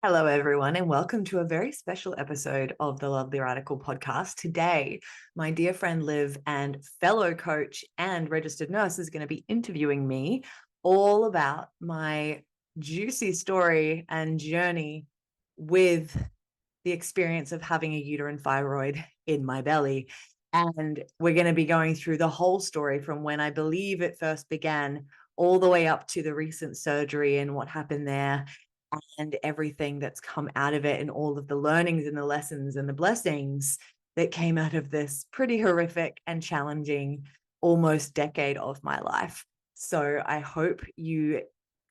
Hello, everyone, and welcome to a very special episode of the Lovely Radical podcast. Today, my dear friend Liv and fellow coach and registered nurse is going to be interviewing me all about my juicy story and journey with the experience of having a uterine fibroid in my belly. And we're going to be going through the whole story from when I believe it first began all the way up to the recent surgery and what happened there and everything that's come out of it and all of the learnings and the lessons and the blessings that came out of this pretty horrific and challenging almost decade of my life. So I hope you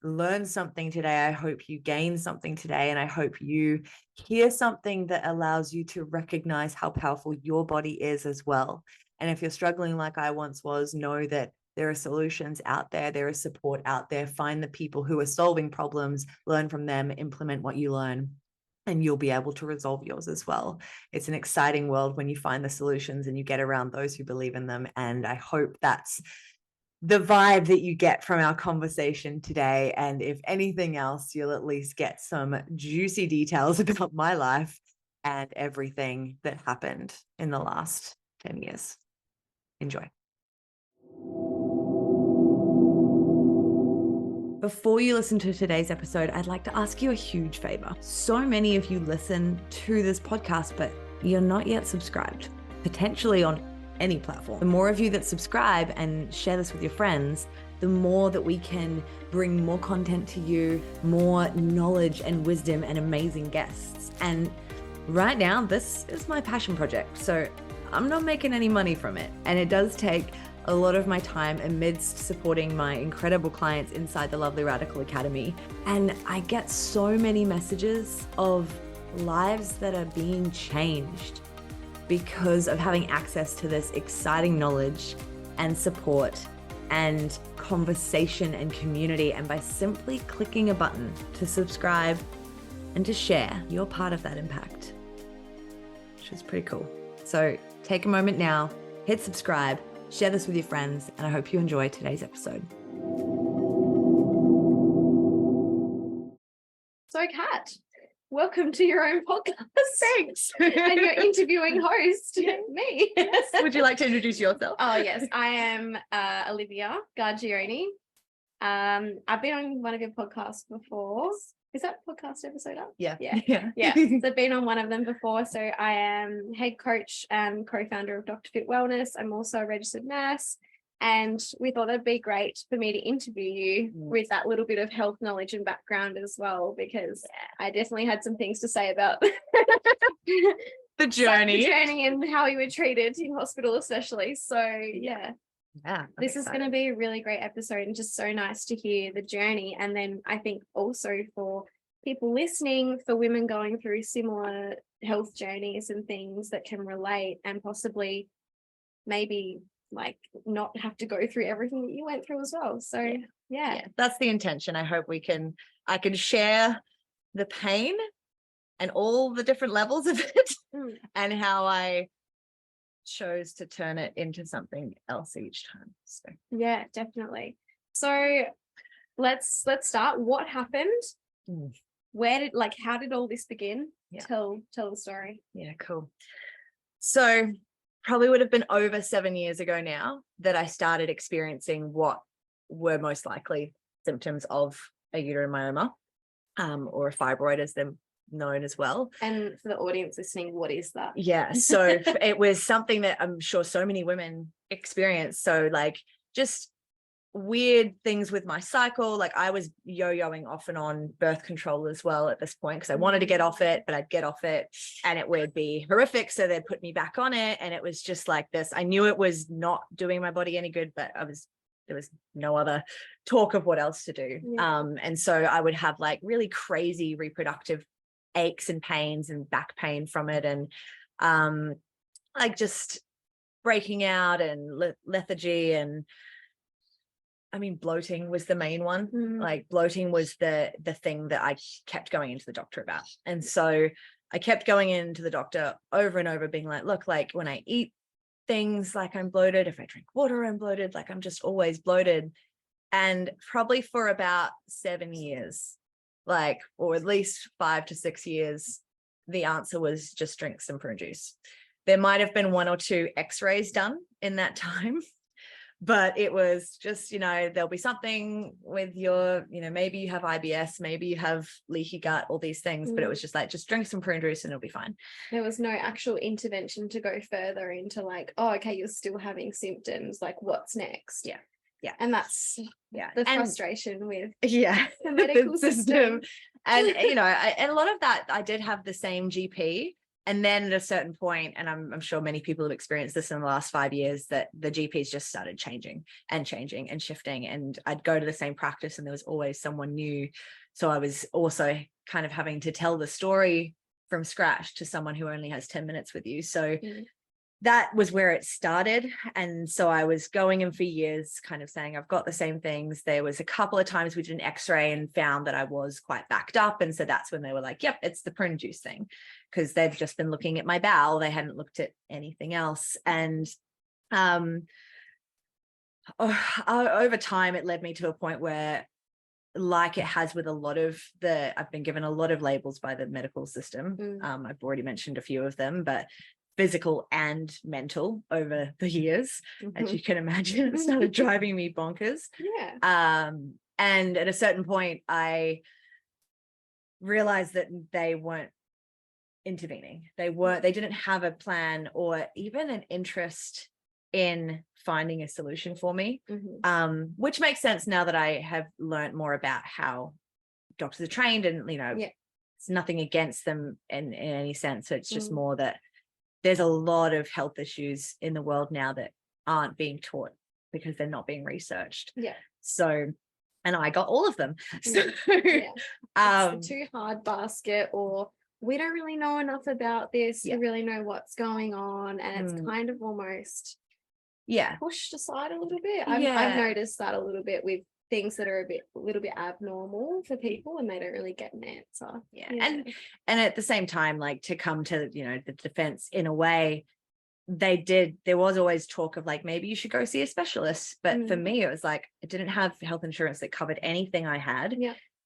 learn something today. I hope you gain something today. And I hope you hear something that allows you to recognize how powerful your body is as well. And if you're struggling like I once was, know that there are solutions out there. There is support out there. Find the people who are solving problems, learn from them, implement what you learn, and you'll be able to resolve yours as well. It's an exciting world when you find the solutions and you get around those who believe in them. And I hope that's the vibe that you get from our conversation today. And if anything else, you'll at least get some juicy details about my life and everything that happened in the last 10 years. Enjoy. Before you listen to today's episode, I'd like to ask you a huge favor. So many of you listen to this podcast, but you're not yet subscribed, potentially on any platform. The more of you that subscribe and share this with your friends, the more that we can bring more content to you, more knowledge and wisdom and amazing guests. And right now, this is my passion project. So I'm not making any money from it. And it does take a lot of my time amidst supporting my incredible clients inside the Lovely Radical Academy. And I get so many messages of lives that are being changed because of having access to this exciting knowledge and support and conversation and community. And by simply clicking a button to subscribe and to share, you're part of that impact, which is pretty cool. So take a moment now, hit subscribe, share this with your friends, and I hope you enjoy today's episode. So, Kat, welcome to your own podcast. Thanks. And you're interviewing host, me. Yes. Would you like to introduce yourself? Oh, yes. I am Liv Gargioni. I've been on one of your podcasts before. Is that podcast episode up? Yeah. So I've been on one of them before. So I am head coach and co-founder of Dr. Fit Wellness. I'm also a registered nurse. And we thought it'd be great for me to interview you with that little bit of health knowledge and background as well, because I definitely had some things to say about the journey and how you were treated in hospital, especially. So this is going to be a really great episode and just so nice to hear the journey. And then I think also for people listening, for women going through similar health journeys and things that can relate and possibly maybe like not have to go through everything that you went through as well. So yeah, that's the intention. I hope I can share the pain and all the different levels of it and how I chose to turn it into something else each time. So yeah, definitely. So let's start. What happened? How did all this begin? Tell the story. Yeah, cool. So probably would have been over 7 years ago now that I started experiencing what were most likely symptoms of a uterine myoma, or a fibroid as they're known as well. And for the audience listening, what is that? Yeah, so it was something that I'm sure so many women experience. So like just weird things with my cycle. Like I was yo-yoing off and on birth control as well at this point because I wanted to get off it, but I'd get off it and it would be horrific. So they'd put me back on it. And it was just like this. I knew it was not doing my body any good, but there was no other talk of what else to do. And so I would have like really crazy reproductive aches and pains and back pain from it. And like just breaking out and lethargy and bloating was the main one. Like bloating was the thing that I kept going into the doctor about. And so I kept going into the doctor over and over being like, look, like when I eat things, like I'm bloated. If I drink water, I'm bloated. Like I'm just always bloated. And probably for about 7 years, like, or at least 5 to 6 years, the answer was just drink some prune juice. There might have been 1 or 2 x-rays done in that time, but it was just, there'll be something with your, maybe you have IBS, maybe you have leaky gut, all these things, but it was just like, just drink some prune juice and it'll be fine. There was no actual intervention to go further into like, oh, okay, you're still having symptoms, like what's next? Yeah. And that's the frustration with the medical system. And and a lot of that, I did have the same GP, and then at a certain point, and I'm sure many people have experienced this in the last 5 years, that the GPs just started changing and shifting, and I'd go to the same practice and there was always someone new, so I was also kind of having to tell the story from scratch to someone who only has 10 minutes with you. So that was where it started. And so I was going in for years kind of saying, I've got the same things. There was a couple of times we did an x-ray and found that I was quite backed up. And so that's when they were like, yep, it's the prune juice thing, because they've just been looking at my bowel. They hadn't looked at anything else. And over time, it led me to a point where, like it has with a lot of I've been given a lot of labels by the medical system. I've already mentioned a few of them, but physical and mental over the years, as you can imagine, it started driving me bonkers. And at a certain point, I realized that they weren't intervening. They didn't have a plan or even an interest in finding a solution for me, which makes sense now that I have learned more about how doctors are trained, and it's nothing against them in any sense. So it's just more that there's a lot of health issues in the world now that aren't being taught because they're not being researched. So, and I got all of them. So it's a too hard basket, or we don't really know enough about this to really know what's going on, and it's kind of almost pushed aside a little bit. I've noticed that a little bit with things that are a little bit abnormal for people, and they don't really get an answer. And at the same time, like, to come to the defense in a way, there was always talk of like, maybe you should go see a specialist, but for me it was like, I didn't have health insurance that covered anything I had,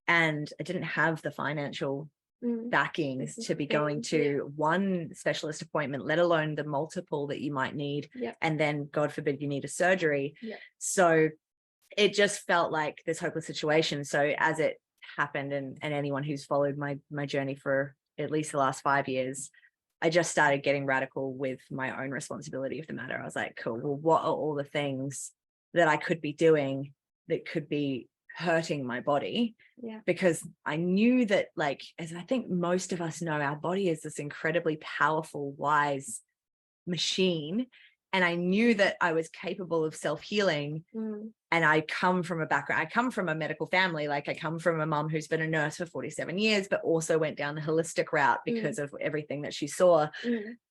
and I didn't have the financial backings to be going to one specialist appointment, let alone the multiple that you might need, and then God forbid you need a surgery. So it just felt like this hopeless situation. So as it happened, and anyone who's followed my journey for at least the last 5 years, I just started getting radical with my own responsibility of the matter. I was like, cool, well, what are all the things that I could be doing that could be hurting my body? Because I knew that, like, as I think most of us know, our body is this incredibly powerful, wise machine. And I knew that I was capable of self-healing. And I come from a medical family. Like, I come from a mom who's been a nurse for 47 years, but also went down the holistic route because of everything that she saw.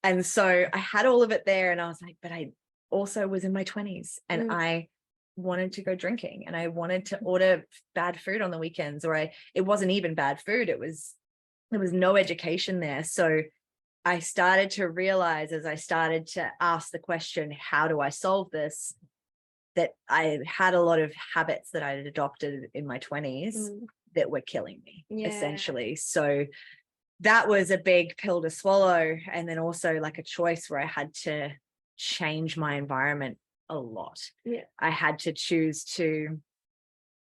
And so I had all of it there, and I was like, but I also was in my 20s, and I wanted to go drinking, and I wanted to order bad food on the weekends, or it wasn't even bad food. There was no education there. So I started to realize, as I started to ask the question, how do I solve this, that I had a lot of habits that I had adopted in my 20s that were killing me, essentially. So that was a big pill to swallow. And then also like a choice where I had to change my environment a lot. I had to choose to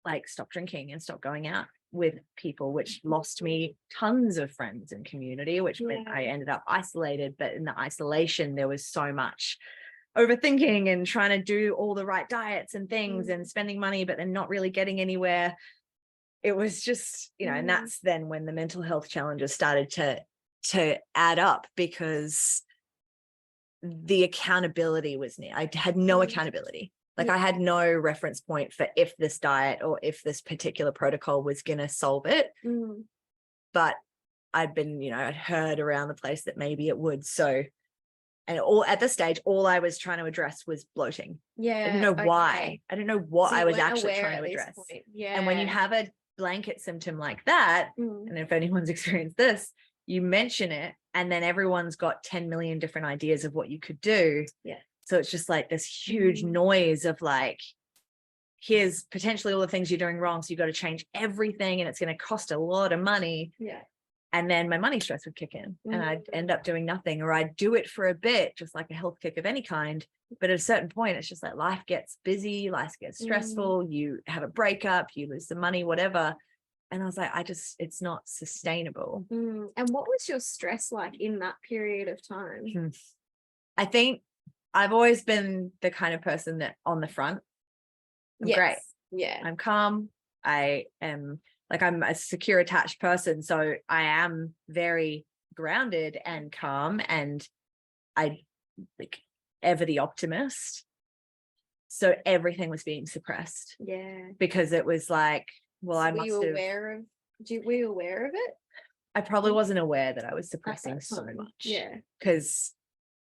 like stop drinking and stop going out with people, which lost me tons of friends and community, which meant I ended up isolated. But in the isolation, there was so much overthinking and trying to do all the right diets and things and spending money, but then not really getting anywhere. It was just, and that's then when the mental health challenges started to add up, because the accountability was near. I had no accountability. Like, I had no reference point for if this diet or if this particular protocol was going to solve it. But I'd been, I'd heard around the place that maybe it would. So, and at this stage, all I was trying to address was bloating. I didn't know why. I didn't know what So I was actually trying to address. And when you have a blanket symptom like that, and if anyone's experienced this, you mention it, and then everyone's got 10 million different ideas of what you could do. So it's just like this huge noise of like, here's potentially all the things you're doing wrong. So you've got to change everything and it's going to cost a lot of money. Yeah. And then my money stress would kick in and I'd end up doing nothing, or I'd do it for a bit, just like a health kick of any kind. But at a certain point, it's just like life gets busy, life gets stressful, you have a breakup, you lose the money, whatever. And I was like, it's not sustainable. And what was your stress like in that period of time? I think I've always been the kind of person that on the front, I'm great. Yeah. I'm calm. I am like, I'm a secure attached person. So I am very grounded and calm, and I like ever the optimist. So everything was being suppressed. Yeah. Because it was like, well, So I were must you have. were you aware of it? I probably wasn't aware that I was suppressing so much. Yeah. Because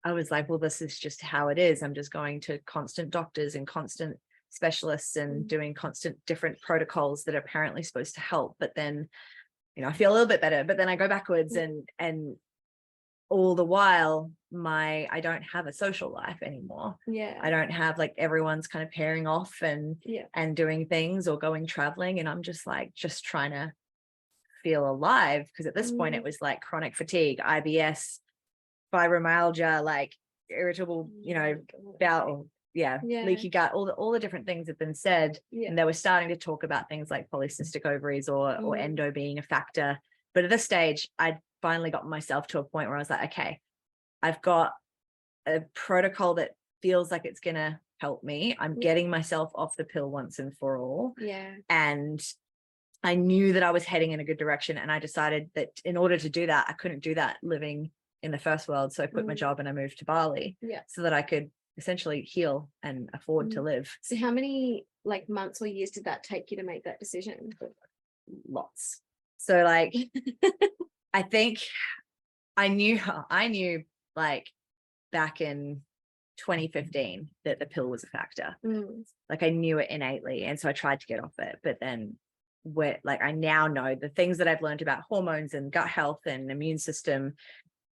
I was like, well, this is just how it is. I'm just going to constant doctors and constant specialists and doing constant different protocols that are apparently supposed to help. But then, you know, I feel a little bit better, but then I go backwards and all the while I don't have a social life anymore. Yeah. I don't have, like, everyone's kind of pairing off and doing things or going traveling. And I'm just trying to feel alive. Because at this point it was like chronic fatigue, IBS, fibromyalgia, like irritable, you know, bowel, leaky gut, all the different things have been said. And they were starting to talk about things like polycystic ovaries or endo being a factor. But at this stage, I finally got myself to a point where I was like, okay, I've got a protocol that feels like it's gonna help me. I'm getting myself off the pill once and for all. And I knew that I was heading in a good direction, and I decided that in order to do that, I couldn't do that living in the first world. So I quit my job and I moved to Bali so that I could essentially heal and afford to live. So how many like months or years did that take you to make that decision? Lots. So like, I think I knew like back in 2015 that the pill was a factor. Like I knew it innately. And so I tried to get off it, but then I now know the things that I've learned about hormones and gut health and immune system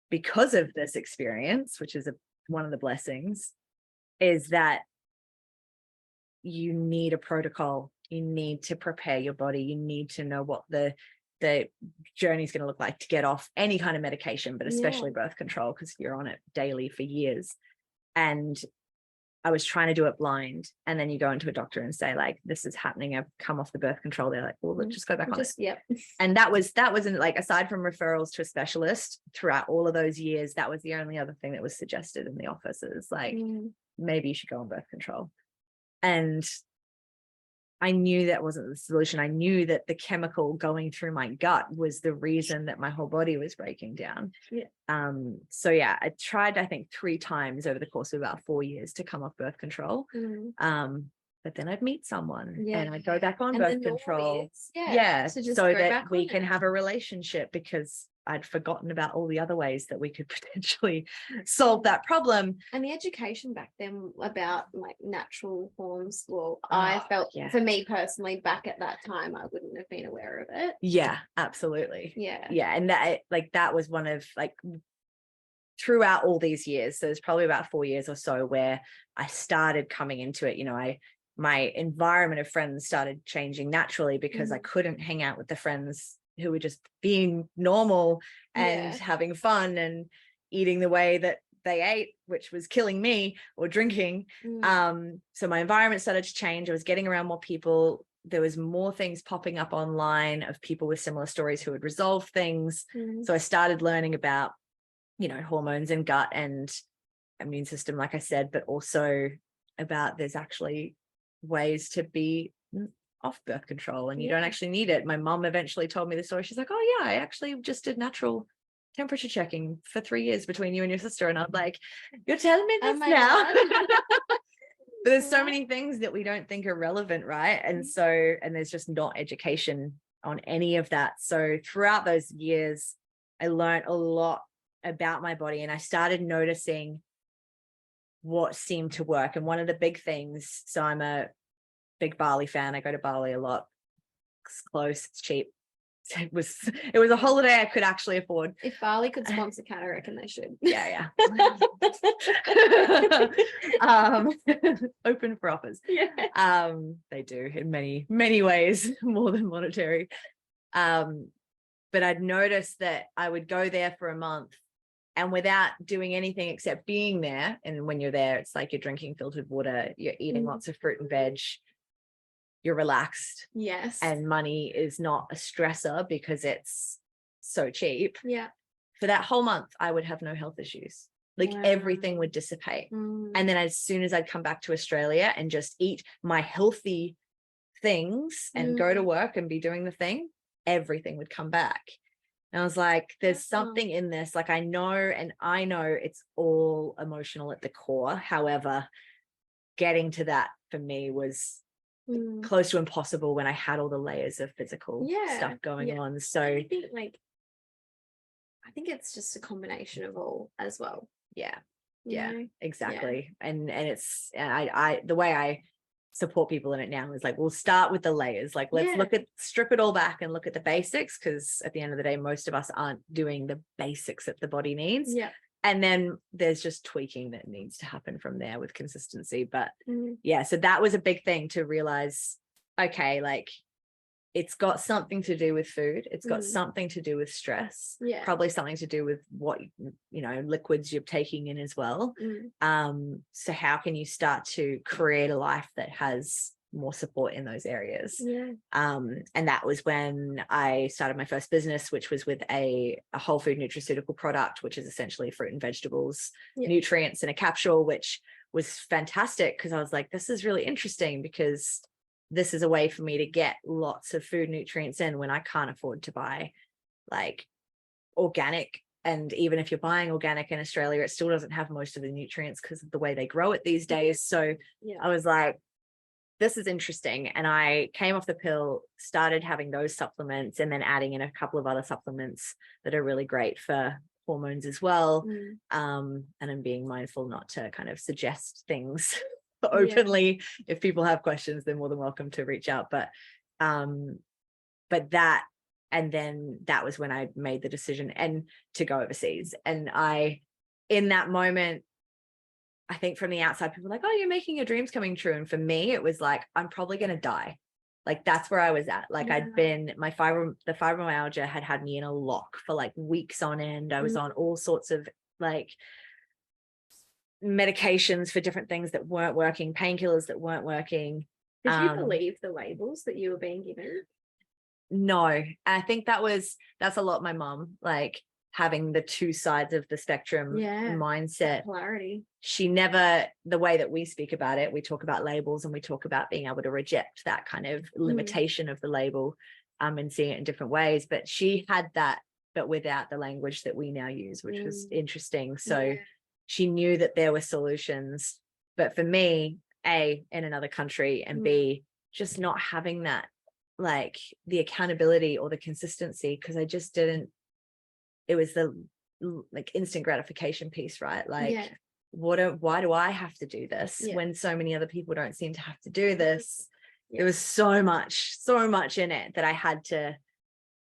because of this experience, which is one of the blessings, is that you need a protocol. You need to prepare your body. You need to know what the journey is going to look like to get off any kind of medication, but especially birth control, because you're on it daily for years. And I was trying to do it blind. And then you go into a doctor and say, like, this is happening, I've come off the birth control. They're like, well, let's just go back on it. And that wasn't like, aside from referrals to a specialist throughout all of those years, that was the only other thing that was suggested in the offices. Like, maybe you should go on birth control. And I knew that wasn't the solution. I knew that the chemical going through my gut was the reason that my whole body was breaking down. So yeah, I tried, I think 3 times over the course of about 4 years to come off birth control. But then I'd meet someone and I'd go back on birth control. So that we can have a relationship, because I'd forgotten about all the other ways that we could potentially solve that problem. And the education back then about like natural forms, I felt for me personally back at that time, I wouldn't have been aware of it. Yeah, absolutely. And that was one of, like, throughout all these years, so there's probably about 4 years or so where I started coming into it. You know, my environment of friends started changing naturally, because I couldn't hang out with the friends who were just being normal and having fun and eating the way that they ate, which was killing me, or drinking. So my environment started to change. I was getting around more people. There was more things popping up online of people with similar stories who had resolved things. So I started learning about, you know, hormones and gut and immune system, like I said, but also about there's actually ways to be off birth control and you don't actually need it. My mom eventually told me the story. She's like, oh yeah, I actually just did natural temperature checking for 3 years between you and your sister. And I'm like, you're telling me this now? But there's so many things that we don't think are relevant, right? And so, and there's just not education on any of that. So throughout those years, I learned a lot about my body, and I started noticing what seemed to work. And one of the big things, so I'm a big Bali fan. I go to Bali a lot. It's close, it's cheap. it was a holiday I could actually afford. If Bali could sponsor Kat, I reckon they should. Yeah. Open for offers. Yeah. They do in many ways, more than monetary. But I'd noticed that I would go there for a month, and without doing anything except being there, and when you're there, it's like you're drinking filtered water, you're eating lots of fruit and veg, you're relaxed. Yes. And money is not a stressor because it's so cheap. Yeah. For that whole month, I would have no health issues. Like everything would dissipate. And then as soon as I'd come back to Australia and just eat my healthy things and go to work and be doing the thing, everything would come back. And I was like, there's something in this. Like I know it's all emotional at the core. However, getting to that for me was close to impossible when I had all the layers of physical stuff going on. So I think it's just a combination of all as well. Yeah, know? exactly. And it's I the way I support people in it now is like, we'll start with the layers. Like let's strip it all back and look at the basics, because at the end of the day, most of us aren't doing the basics that the body needs. Yeah. And then there's just tweaking that needs to happen from there with consistency. But so that was a big thing to realize, okay, like it's got something to do with food. It's got something to do with stress, probably something to do with what, liquids you're taking in as well. So how can you start to create a life that has more support in those areas? And that was when I started my first business, which was with a whole food nutraceutical product, which is essentially fruit and vegetables, nutrients in a capsule, which was fantastic because I was like, this is really interesting, because this is a way for me to get lots of food nutrients in when I can't afford to buy like organic. And even if you're buying organic in Australia, it still doesn't have most of the nutrients because of the way they grow it these days. So I was like, this is interesting. And I came off the pill, started having those supplements, and then adding in a couple of other supplements that are really great for hormones as well. And I'm being mindful not to kind of suggest things openly. If people have questions, they're more than welcome to reach out. But that, and then that was when I made the decision and to go overseas. And in that moment, I think from the outside, people were like, oh, you're making your dreams coming true. And for me, it was like, I'm probably going to die. Like, that's where I was at. Like I'd been, the fibromyalgia had me in a lock for like weeks on end. I was on all sorts of like medications for different things that weren't working, painkillers that weren't working. Did you believe the labels that you were being given? No, I think that's a lot my mom, like having the two sides of the spectrum mindset. Polarity. She never, the way that we speak about it, we talk about labels and we talk about being able to reject that kind of limitation of the label and seeing it in different ways. But she had that, but without the language that we now use, which was interesting. So she knew that there were solutions, but for me, A, in another country, and B, just not having that, like the accountability or the consistency, because I just didn't, it was the like instant gratification piece, right? Like why do I have to do this when so many other people don't seem to have to do this? There was so much in it that I had to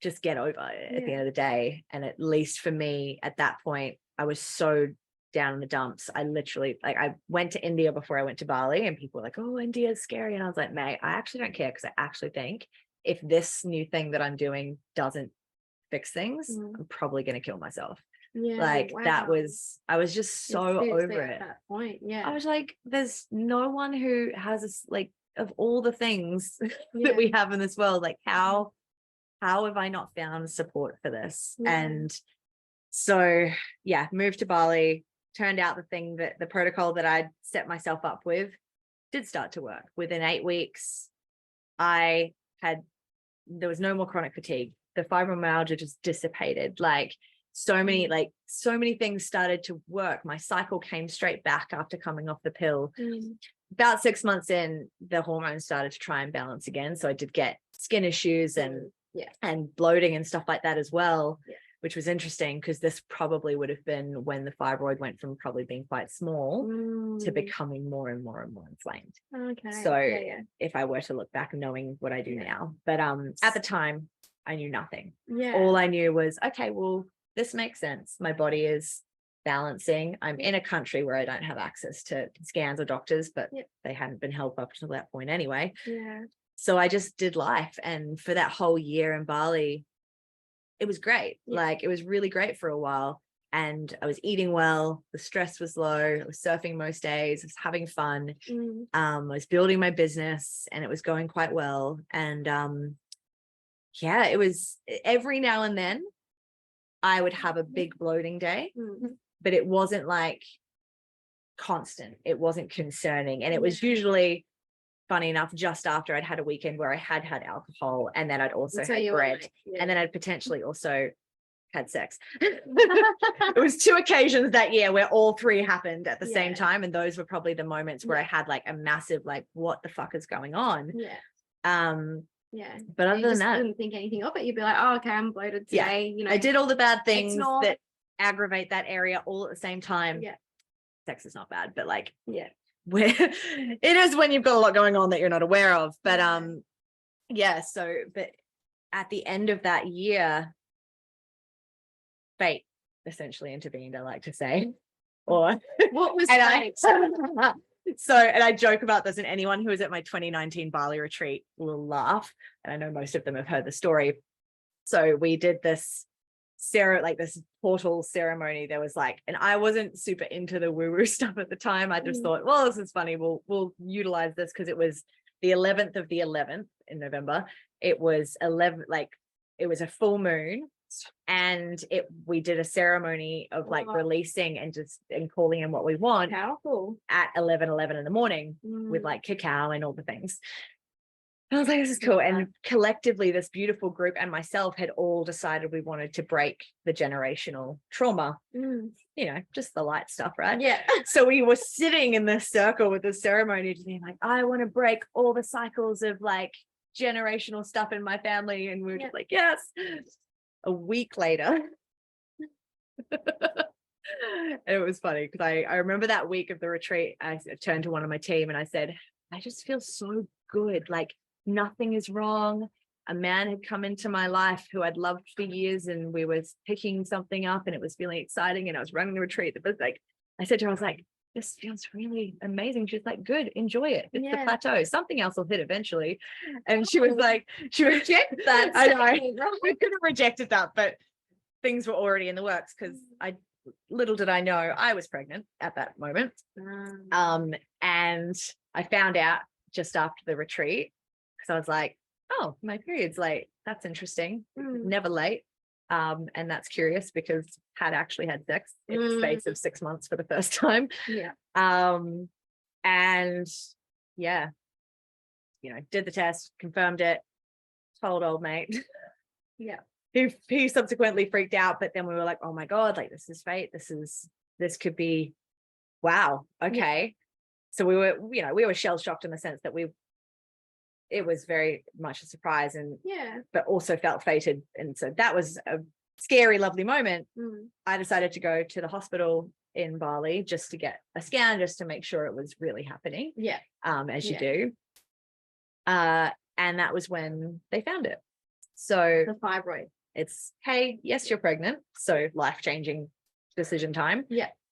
just get over at the end of the day. And at least for me at that point, I was so down in the dumps. I literally, like, I went to India before I went to Bali, and people were like, oh, India is scary. And I was like, mate, I actually don't care, because I actually think if this new thing that I'm doing doesn't fix things, I'm probably going to kill myself. That was, I was just so over it at that point. I was like, there's no one who has this, like, of all the things that we have in this world, like how have I not found support for this? And so moved to Bali. Turned out the protocol that I'd set myself up with did start to work. Within 8 weeks, there was no more chronic fatigue. The fibromyalgia just dissipated. Like so many things started to work. My cycle came straight back after coming off the pill. About 6 months in, the hormones started to try and balance again. So I did get skin issues and bloating and stuff like that as well. Which was interesting, because this probably would have been when the fibroid went from probably being quite small to becoming more and more and more inflamed. Okay. So if I were to look back knowing what I do now, but at the time I knew nothing. Yeah. All I knew was, okay, well, this makes sense. My body is balancing. I'm in a country where I don't have access to scans or doctors, but they hadn't been helped up to that point anyway. Yeah. So I just did life. And for that whole year in Bali, it was great. Like, it was really great for a while. And I was eating well. The stress was low. I was surfing most days. I was having fun. I was building my business and it was going quite well. And yeah, it was every now and then I would have a big bloating day, but it wasn't like constant. It wasn't concerning. And it was usually, funny enough, just after I'd had a weekend where I had alcohol, and then I'd also had bread, and then I'd potentially also had sex. It was 2 occasions that year where all 3 happened at the same time, and those were probably the moments where I had like a massive like, what the fuck is going on? But other than that, wouldn't think anything of it. You'd be like, oh, okay, I'm bloated today. You know, I did all the bad things that aggravate that area all at the same time. Sex is not bad, but like where it is when you've got a lot going on that you're not aware of. But so but at the end of that year, fate essentially intervened, I like to say. Or what was fate? So, and I joke about this, and anyone who was at my 2019 Bali retreat will laugh. And I know most of them have heard the story. So we did this this portal ceremony. There was like, and I wasn't super into the woo-woo stuff at the time. I just thought, well, this is funny. We'll utilize this, because it was the 11th of the 11th in November. It was 11, like it was a full moon. And we did a ceremony of like releasing and calling in what we want. Powerful. At 11 in the morning with like cacao and all the things. And I was like, this is cool. And collectively, this beautiful group and myself had all decided we wanted to break the generational trauma. You know, just the light stuff, right? Yeah. So we were sitting in this circle with the ceremony, just being like, I want to break all the cycles of like generational stuff in my family. And we were just like, yes. A week later, and it was funny because I remember that week of the retreat, I turned to one of my team and I said, I just feel so good. Like nothing is wrong. A man had come into my life who I'd loved for years, and we were picking something up and it was feeling exciting, and I was running the retreat. But like, I said to her, I was like, this feels really amazing. She's like, good, enjoy it. It's the plateau. Something else will hit eventually. And she was like, she rejected that. I know. I could have rejected that, but things were already in the works, because little did I know I was pregnant at that moment. And I found out just after the retreat, because I was like, oh, my period's late. That's interesting. Never late. And that's curious, because had actually had sex in the space of 6 months for the first time. And you know, did the test, confirmed it, told old mate. He subsequently freaked out, but then we were like, oh my God, like this is fate. This could be, wow. Okay. So we were shell shocked in the sense that it was very much a surprise, and but also felt fated. And so that was a scary, lovely moment. I decided to go to the hospital in Bali just to get a scan, just to make sure it was really happening. As you do. And that was when they found it. So the fibroid. It's, hey, yes, you're pregnant. So life-changing decision time.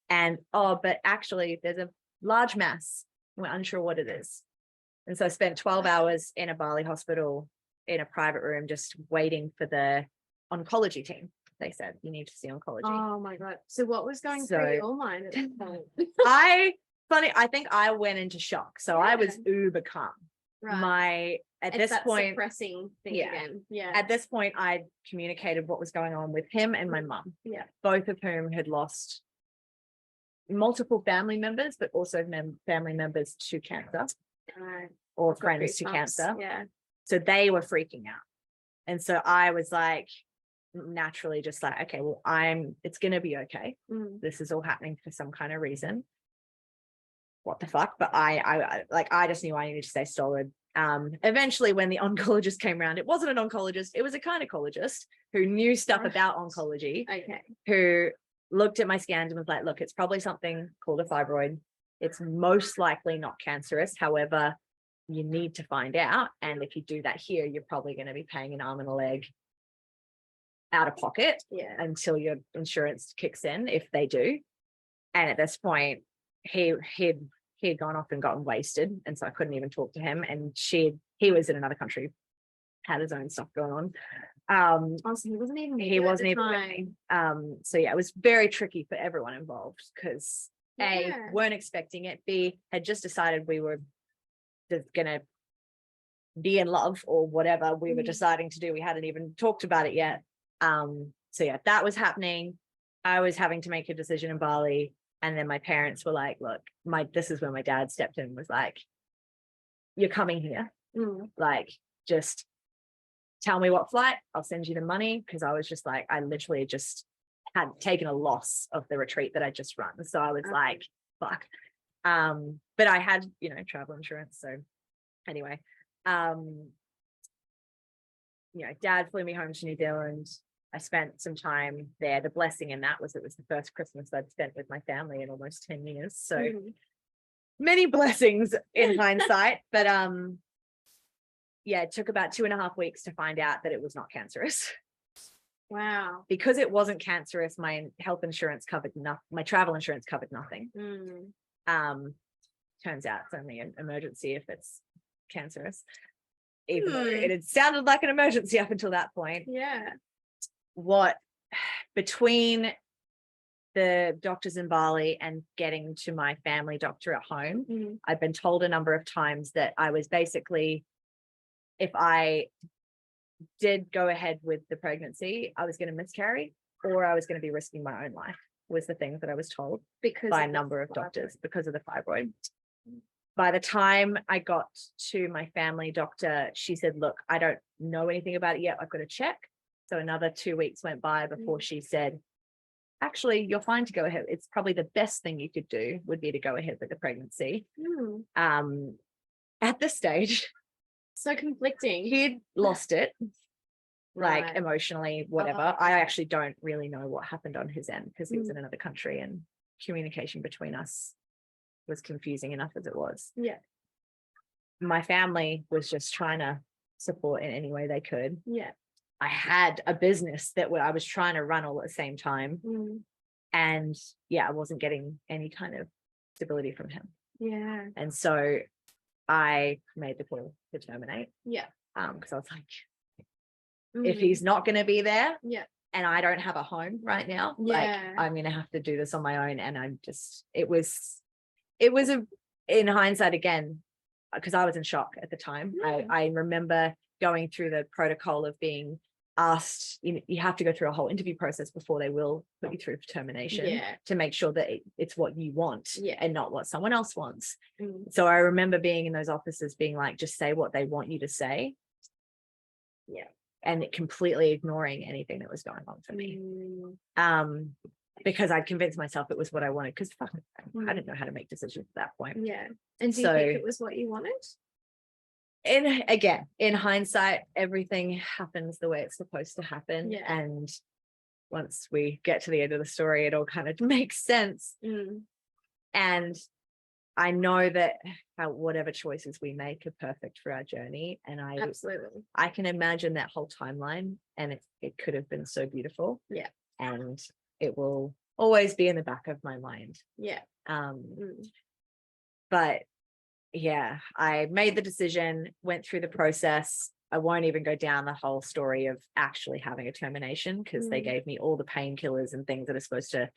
And but actually there's a large mass. We're unsure what it is. And so I spent 12 hours in a Bali hospital in a private room, just waiting for the oncology team. They said, you need to see oncology. Oh my God. So what was going through your mind at that point? I think I went into shock. So I was uber calm. At this point, suppressing thing again. At this point, I communicated what was going on with him and my mum. Both of whom had lost multiple family members, but also family members to cancer. Or friends to cancer. So they were freaking out. And so I was like, naturally just like, okay, well, it's going to be okay. This is all happening for some kind of reason. What the fuck? But I just knew I needed to stay solid. Eventually when the oncologist came around, it wasn't an oncologist, it was a gynecologist who knew stuff about oncology. Who looked at my scans and was like, look, it's probably something called a fibroid. It's most likely not cancerous. However, you need to find out. And if you do that here, you're probably going to be paying an arm and a leg out of pocket Yeah. until your insurance kicks in, if they do. And at this point, he had gone off and gotten wasted, and so I couldn't even talk to him. And he was in another country, had his own stuff going on. Also, he wasn't even with me. So yeah, it was very tricky for everyone involved, because A, weren't expecting it, B, had just decided we were just gonna be in love or whatever we were deciding to do. We hadn't even talked about it yet. So yeah, that was happening. I was having to make a decision in Bali, and then my parents were like, look, this is when my dad stepped in, was like, you're coming here, like, just tell me what flight, I'll send you the money. Because I was just like, I literally just had taken a loss of the retreat that I just run, so I was like, fuck. But I had, travel insurance, so anyway, dad flew me home to New Zealand. I spent some time there. The blessing in that was it was the first Christmas I'd spent with my family in almost 10 years. So many blessings in hindsight. But it took about 2.5 weeks to find out that it was not cancerous. Wow. Because it wasn't cancerous, my health insurance covered nothing. My travel insurance covered nothing. Turns out it's only an emergency if it's cancerous. Even though it had sounded like an emergency up until that point. Yeah. Between the doctors in Bali and getting to my family doctor at home, I've been told a number of times that I was basically, if I did go ahead with the pregnancy, I was going to miscarry, or I was going to be risking my own life, was the things that I was told by a number of doctors because of the fibroid. By the time I got to my family doctor, she said, look, I don't know anything about it yet. I've got to check. So another 2 weeks went by before she said, actually, you're fine to go ahead. It's probably the best thing you could do would be to go ahead with the pregnancy. At this stage, so conflicting. He'd lost it, like emotionally, whatever. I actually don't really know what happened on his end, because he was in another country and communication between us was confusing enough as it was. Yeah. My family was just trying to support in any way they could. Yeah. I had a business that I was trying to run all at the same time. And I wasn't getting any kind of stability from him. Yeah. And so I made the call to terminate. Yeah. Because I was like, if he's not going to be there, and I don't have a home right now, like, I'm going to have to do this on my own. And I'm just, it was in hindsight again, because I was in shock at the time. I remember going through the protocol of being asked, you have to go through a whole interview process before they will put you through for termination to make sure that it's what you want and not what someone else wants. So I remember being in those offices being like, just say what they want you to say. And completely ignoring anything that was going on for me. Because I'd convinced myself it was what I wanted, because I didn't know how to make decisions at that point. And do you think it was what you wanted? And again, in hindsight, everything happens the way it's supposed to happen. And once we get to the end of the story, it all kind of makes sense. And I know that whatever choices we make are perfect for our journey. And I can imagine that whole timeline, and it could have been so beautiful. And it will always be in the back of my mind. But I made the decision, went through the process. I won't even go down the whole story of actually having a termination, because they gave me all the painkillers and things that are supposed to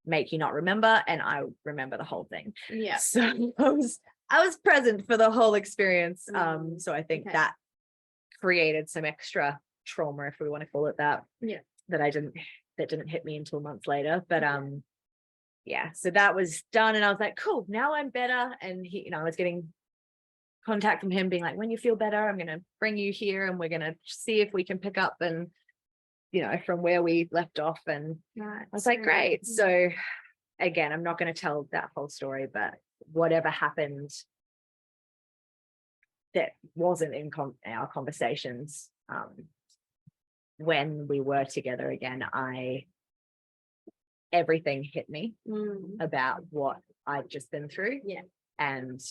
make you not remember, and I remember the whole thing. So I was present for the whole experience. So I think that created some extra trauma, if we want to call it that. That didn't hit me until months later. But so that was done, and I was like, cool, now I'm better. And he, I was getting contact from him being like, when you feel better, I'm going to bring you here and we're going to see if we can pick up and from where we left off. And I was like, great. So again, I'm not going to tell that whole story, but whatever happened that wasn't in our conversations, when we were together again, everything hit me about what I'd just been through. And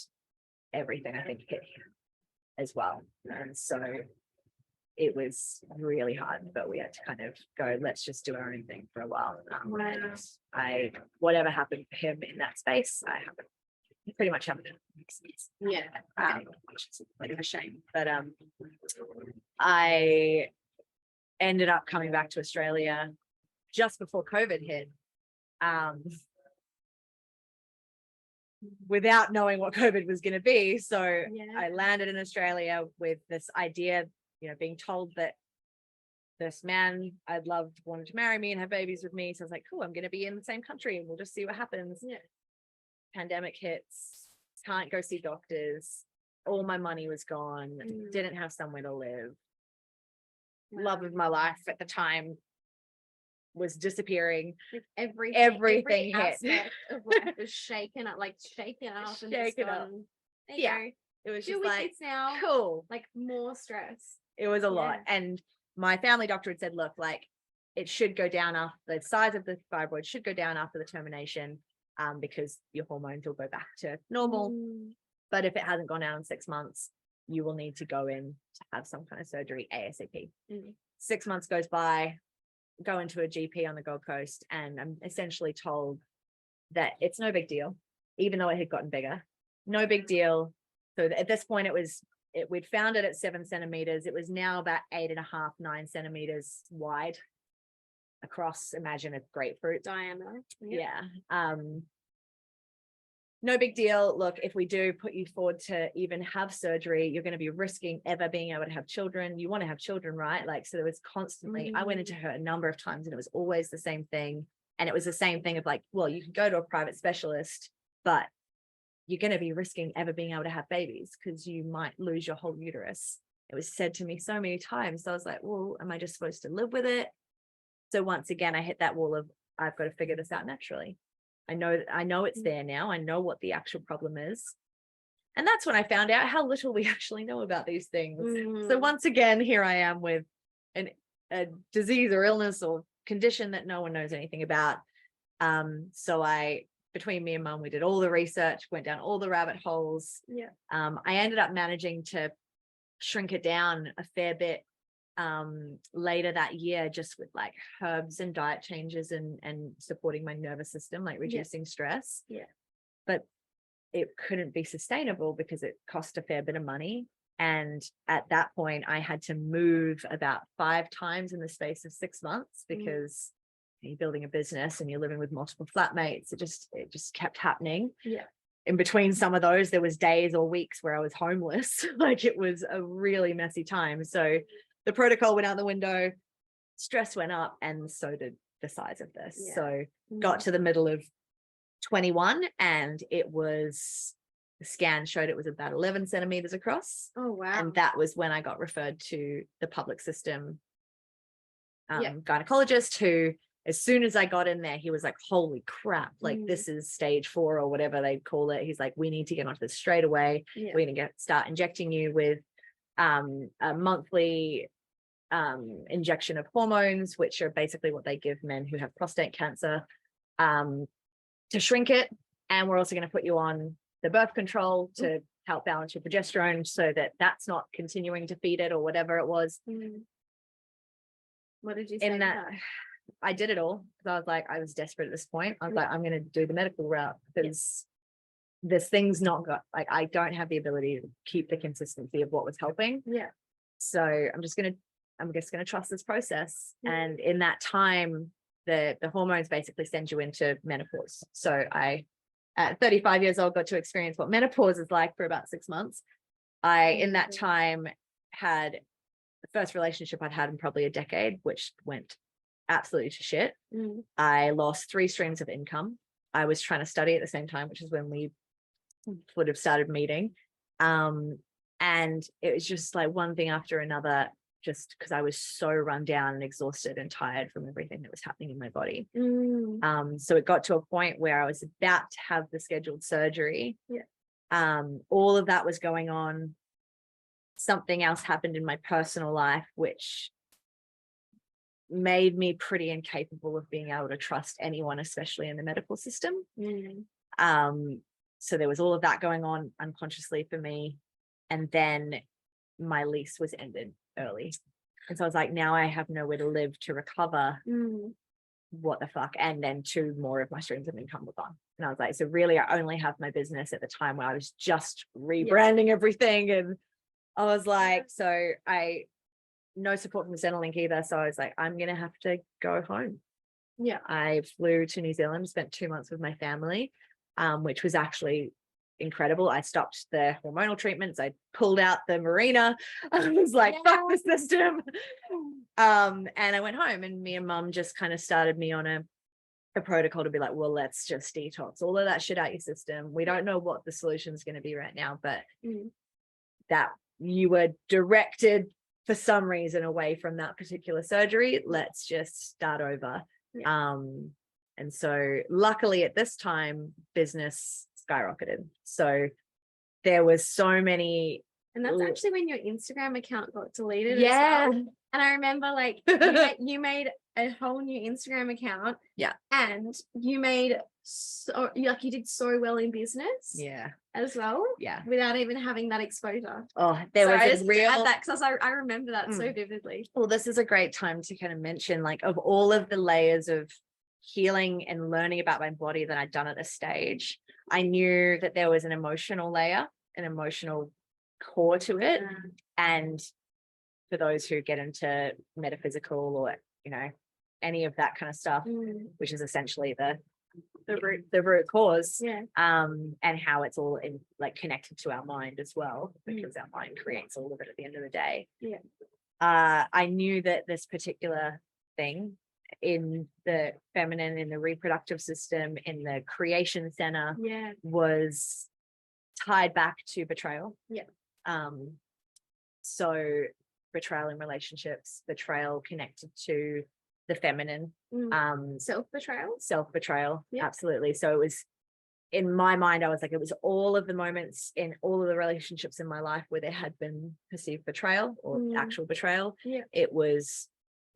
everything I think hit him as well. And so it was really hard, but we had to kind of go, let's just do our own thing for a while. And whatever happened for him in that space, I haven't pretty much haven't. Yeah. Which is a bit of a shame. But I ended up coming back to Australia just before COVID hit. Without knowing what COVID was going to be. So I landed in Australia with this idea, being told that this man I'd loved wanted to marry me and have babies with me. So I was like, cool, I'm going to be in the same country and we'll just see what happens. Yeah. Pandemic hits, can't go see doctors. All my money was gone. Didn't have somewhere to live. Love of my life at the time was disappearing. Like everything hit. Aspect of life was shaken up, shaken up and just gone, it was just like, now. Cool. Like more stress. It was a lot. And my family doctor had said, look, it should go down after the size of the fibroid should go down after the termination, because your hormones will go back to normal. But if it hasn't gone down in 6 months, you will need to go in to have some kind of surgery ASAP. 6 months goes by, go into a GP on the Gold Coast, and I'm essentially told that it's no big deal, even though it had gotten bigger. No big deal. So at this point, we'd found it at 7 centimeters. It was now about 8.5, 9 centimeters wide across, imagine a grapefruit diameter. Yeah. No big deal. Look, if we do put you forward to even have surgery, you're going to be risking ever being able to have children. You want to have children, right? So there was constantly, I went into her a number of times and it was always the same thing. And it was the same thing of well, you can go to a private specialist, but you're going to be risking ever being able to have babies because you might lose your whole uterus. It was said to me so many times. So I was like, well, am I just supposed to live with it? So once again, I hit that wall of, I've got to figure this out naturally. I know it's there now. I know what the actual problem is. And that's when I found out how little we actually know about these things. So once again, here I am with a disease or illness or condition that no one knows anything about. So between me and mum, we did all the research, went down all the rabbit holes. I ended up managing to shrink it down a fair bit later that year, just with herbs and diet changes and supporting my nervous system, reducing stress. But it couldn't be sustainable because it cost a fair bit of money. And at that point, I had to move about 5 times in the space of 6 months because you're building a business and you're living with multiple flatmates. It just kept happening. In between some of those, there was days or weeks where I was homeless. It was a really messy time. So the protocol went out the window, stress went up, and so did the size of this. So got to the middle of 21 and the scan showed it was about 11 centimeters across. Oh, wow. And that was when I got referred to the public system gynecologist, who, as soon as I got in there, he was like, holy crap, this is stage 4 or whatever they call it. He's like, we need to get onto this straight away. We're going to start injecting you with a monthly injection of hormones, which are basically what they give men who have prostate cancer, to shrink it. And we're also going to put you on the birth control to help balance your progesterone so that that's not continuing to feed it or whatever it was. What did you say? In that, I did it all because I was desperate at this point. I was like, I'm going to do the medical route because this thing's not got, I don't have the ability to keep the consistency of what was helping. So I'm just going to trust this process. And in that time, the hormones basically send you into menopause. So I, at 35 years old, got to experience what menopause is like for about 6 months. In that time, had the first relationship I'd had in probably a decade, which went absolutely to shit. I lost 3 streams of income. I was trying to study at the same time, which is when we would have started meeting. And it was just one thing after another, just because I was so run down and exhausted and tired from everything that was happening in my body. So it got to a point where I was about to have the scheduled surgery. All of that was going on. Something else happened in my personal life, which made me pretty incapable of being able to trust anyone, especially in the medical system. So there was all of that going on unconsciously for me. And then my lease was ended early. And so I was like, now I have nowhere to live to recover. What the fuck? And then 2 more of my streams of income were gone. And I was like, so really I only have my business at the time where I was just rebranding everything. And I was like, so no support from Centrelink either. So I was like, I'm going to have to go home. Yeah. I flew to New Zealand, spent 2 months with my family, which was actually incredible. I stopped the hormonal treatments. I pulled out the marina. I was like, fuck the system. And I went home, and me and mum just kind of started me on a protocol to be like, well, let's just detox all of that shit out your system. We don't know what the solution is going to be right now, but that you were directed for some reason away from that particular surgery. Let's just start over. And so luckily at this time, business skyrocketed. So there was so many. And that's actually when your Instagram account got deleted. Yeah. As well. And I remember like you made a whole new Instagram account. Yeah. And you made you did so well in business. Yeah. As well. Yeah. Without even having that exposure. Oh, there was a real that because I remember that so vividly. Well, this is a great time to kind of mention, like, of all of the layers of healing and learning about my body that I'd done at this stage, I knew that there was an emotional layer, an emotional core to it. And for those who get into metaphysical or, you know, any of that kind of stuff, which is essentially the root cause, and how it's all in like connected to our mind as well, because our mind creates all of it at the end of the day. I knew that this particular thing in the feminine, in the reproductive system, in the creation center, was tied back to betrayal. So betrayal in relationships, betrayal connected to the feminine, self-betrayal, absolutely. So it was, in my mind, I was like, it was all of the moments in all of the relationships in my life where there had been perceived betrayal or actual betrayal. It was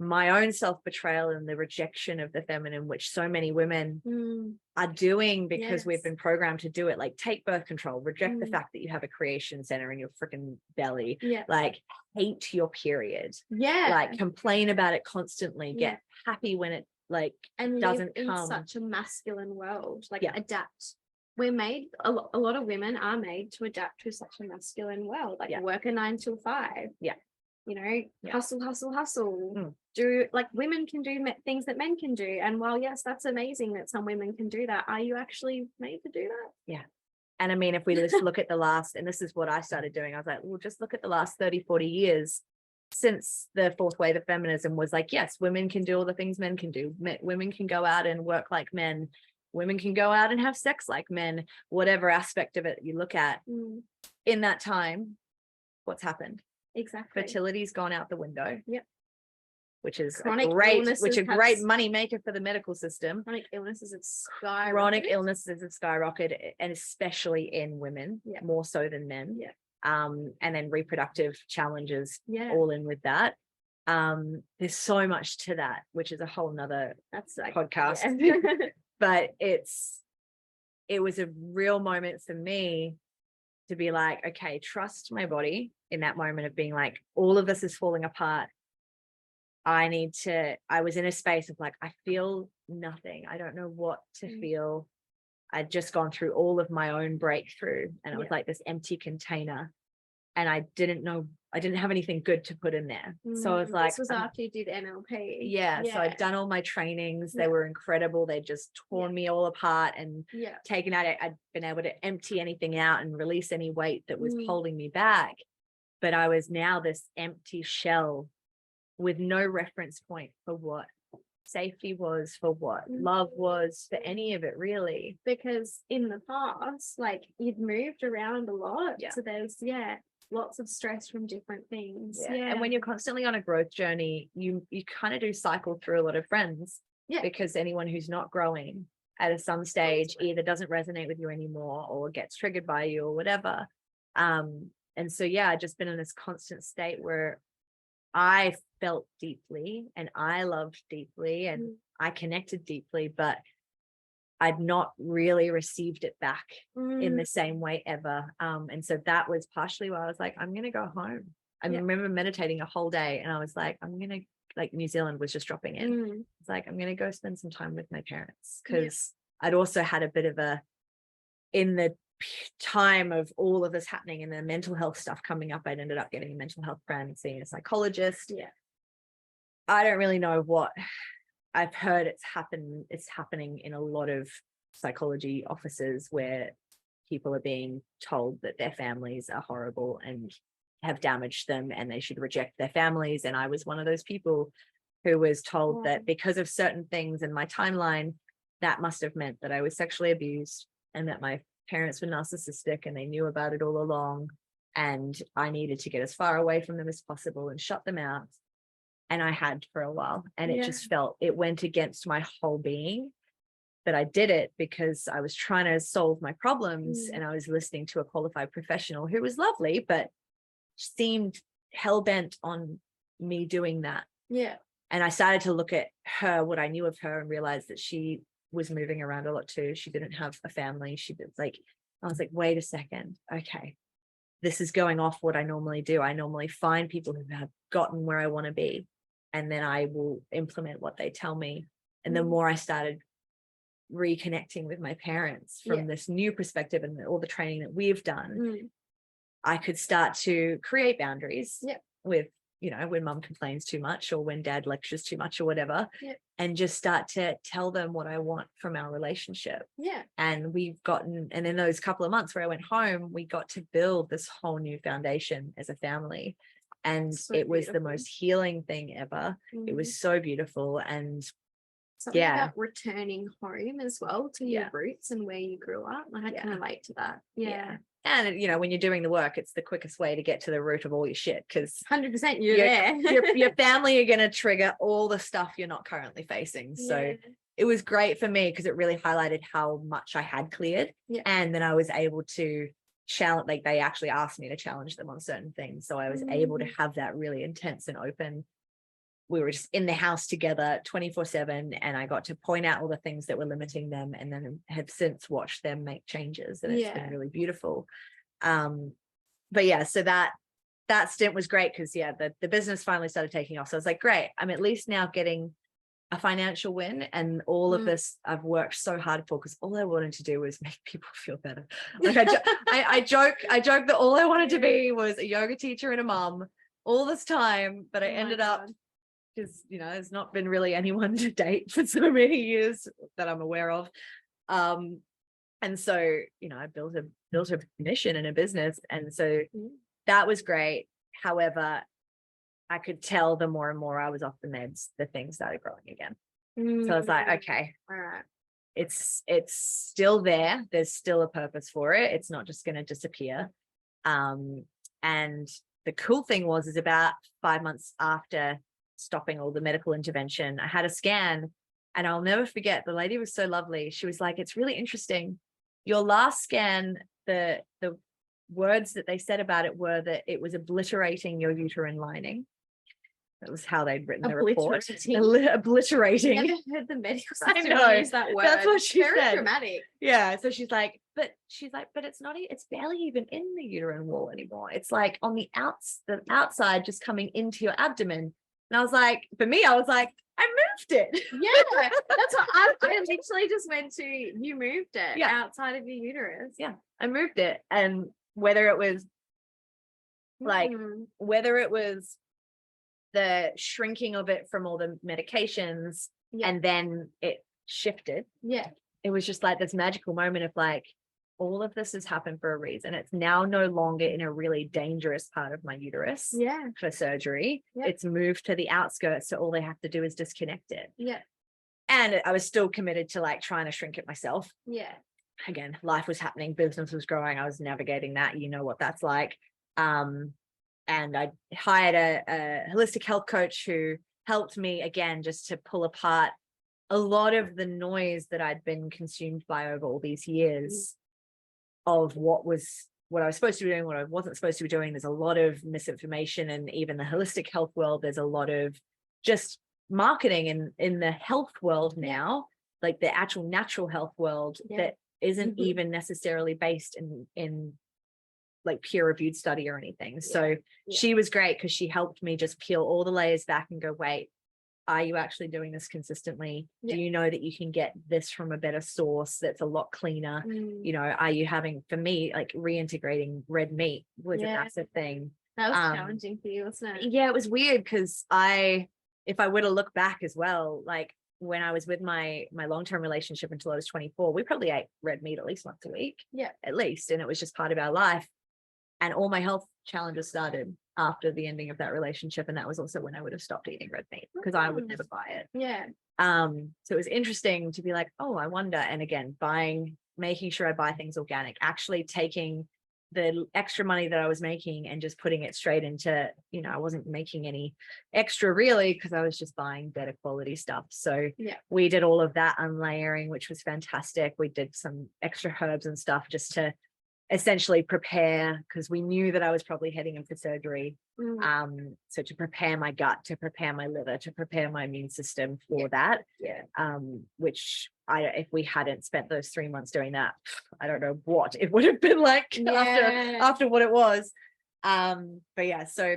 my own self-betrayal and the rejection of the feminine, which so many women are doing because we've been programmed to do it. Like, take birth control, reject the fact that you have a creation center in your freaking belly, like hate your period, like complain about it constantly, get happy when it like and doesn't live come. in such a masculine world, like adapt. We're made, a lot of women are made to adapt to such a masculine world, like work a 9 to 5, you know, hustle, do, like, women can do things that men can do. And while yes, that's amazing that some women can do that, are you actually made to do that? And I mean, if we just look at the last, and this is what I started doing, I was like, well, just look at the last 30-40 years since the fourth wave of feminism was like, yes, women can do all the things men can do. Women can go out and work like men. Women can go out and have sex like men. Whatever aspect of it you look at, in that time, what's happened? Exactly. Fertility's gone out the window. Which is chronic a great money maker for the medical system. Chronic illnesses have skyrocketed, and especially in women, more so than men. And then reproductive challenges all in with that. There's so much to that, which is a whole nother podcast. But it was a real moment for me to be like, okay, trust my body in that moment of being like, all of this is falling apart. I was in a space of like, I feel nothing. I don't know what to feel. I'd just gone through all of my own breakthrough, and it was like this empty container, and I didn't have anything good to put in there. So I was like, this was after you did NLP. So I'd done all my trainings. They were incredible. They just torn me all apart and taken out. I'd been able to empty anything out and release any weight that was holding me back. But I was now this empty shell with no reference point for what safety was, for what love was, for any of it really. Because in the past, like, you'd moved around a lot. So there's lots of stress from different things. And when you're constantly on a growth journey, you kind of do cycle through a lot of friends, because anyone who's not growing at some stage either doesn't resonate with you anymore or gets triggered by you or whatever. And so I've just been in this constant state where I felt deeply and I loved deeply and I connected deeply, but I'd not really received it back in the same way ever. And so that was partially why I was like, I'm going to go home. I remember meditating a whole day, and I was like, I'm gonna, like, New Zealand was just dropping in. It's like, I'm gonna go spend some time with my parents, because I'd also had a bit of a, in the time of all of this happening and the mental health stuff coming up, I'd ended up getting a mental health friend, seeing a psychologist. I don't really know what I've heard. It's happening in a lot of psychology offices where people are being told that their families are horrible and have damaged them and they should reject their families. And I was one of those people who was told that because of certain things in my timeline, that must have meant that I was sexually abused and that my parents were narcissistic and they knew about it all along, and I needed to get as far away from them as possible and shut them out. And I had for a while, and it just felt, it went against my whole being. But I did it because I was trying to solve my problems, and I was listening to a qualified professional who was lovely, but seemed hell-bent on me doing that. And I started to look at her, what I knew of her, and realized that she was moving around a lot too. She didn't have a family. I was like, wait a second. Okay. This is going off what I normally do. I normally find people who have gotten where I want to be, and then I will implement what they tell me. And the more I started reconnecting with my parents from this new perspective and all the training that we've done, I could start to create boundaries with, when mum complains too much or when dad lectures too much or whatever, and just start to tell them what I want from our relationship. And and in those couple of months where I went home, we got to build this whole new foundation as a family. And it was the most healing thing ever. It was so beautiful. And something about returning home as well to your roots and where you grew up. I can relate to that. And when you're doing the work, it's the quickest way to get to the root of all your shit, because 100% you're there. your family are going to trigger all the stuff you're not currently facing. So it was great for me because it really highlighted how much I had cleared. And then I was able to challenge, like they actually asked me to challenge them on certain things. So I was able to have that really intense and open. We were just in the house together 24/7, and I got to point out all the things that were limiting them, and then have since watched them make changes, and it's been really beautiful. But yeah, so that stint was great because the business finally started taking off. So I was like, great, I'm at least now getting a financial win, and all of this I've worked so hard for, because all I wanted to do was make people feel better. Like I joke that all I wanted to be was a yoga teacher and a mom all this time, but I ended up, because there's not been really anyone to date for so many years that I'm aware of, and so I built a mission and a business, and so that was great. However, I could tell the more and more I was off the meds, the things started growing again. So I was like, okay, all right, it's still there. There's still a purpose for it. It's not just going to disappear. And the cool thing is about 5 months after stopping all the medical intervention, I had a scan, and I'll never forget, the lady was so lovely. She was like, it's really interesting. Your last scan, the words that they said about it were that it was obliterating your uterine lining. That was how they'd written the report. Obliterating. I've never heard the medical system use that word. That's what she said. Very dramatic. Yeah. So she's like, but it's not. It's barely even in the uterine wall anymore. It's like on the outside, just coming into your abdomen. And I was like, for me, I was like, I moved it. Yeah, that's what I literally just went to. You moved it outside of your uterus. Yeah, I moved it, and whether it was the shrinking of it from all the medications, and then it shifted. It was just like this magical moment of like, all of this has happened for a reason. It's now no longer in a really dangerous part of my uterus for surgery. It's moved to the outskirts, so all they have to do is disconnect it. And I was still committed to like trying to shrink it myself. Again, life was happening, business was growing, I was navigating that. You know what that's like. And I hired a holistic health coach who helped me, again, just to pull apart a lot of the noise that I'd been consumed by over all these years of what I was supposed to be doing, what I wasn't supposed to be doing. There's a lot of misinformation, and even the holistic health world, there's a lot of just marketing in the health world now, like the actual natural health world, that isn't even necessarily based in like peer-reviewed study or anything. So she was great because she helped me just peel all the layers back and go, wait, are you actually doing this consistently? Do you know that you can get this from a better source that's a lot cleaner? You know, are you having, for me, like reintegrating red meat was a massive thing. That was challenging for you, wasn't it? Yeah, it was weird because if I were to look back as well, like when I was with my long-term relationship until I was 24, we probably ate red meat at least once a week. At least. And it was just part of our life. And all my health challenges started after the ending of that relationship. And that was also when I would have stopped eating red meat because I would never buy it. So it was interesting to be like, oh, I wonder. And again, making sure I buy things organic, actually taking the extra money that I was making and just putting it straight into, you know, I wasn't making any extra really because I was just buying better quality stuff. So we did all of that unlayering, which was fantastic. We did some extra herbs and stuff just to essentially prepare, because we knew that I was probably heading in for surgery. So to prepare my gut, to prepare my liver, to prepare my immune system for that. Which if we hadn't spent those 3 months doing that, I don't know what it would have been like after what it was. But yeah, so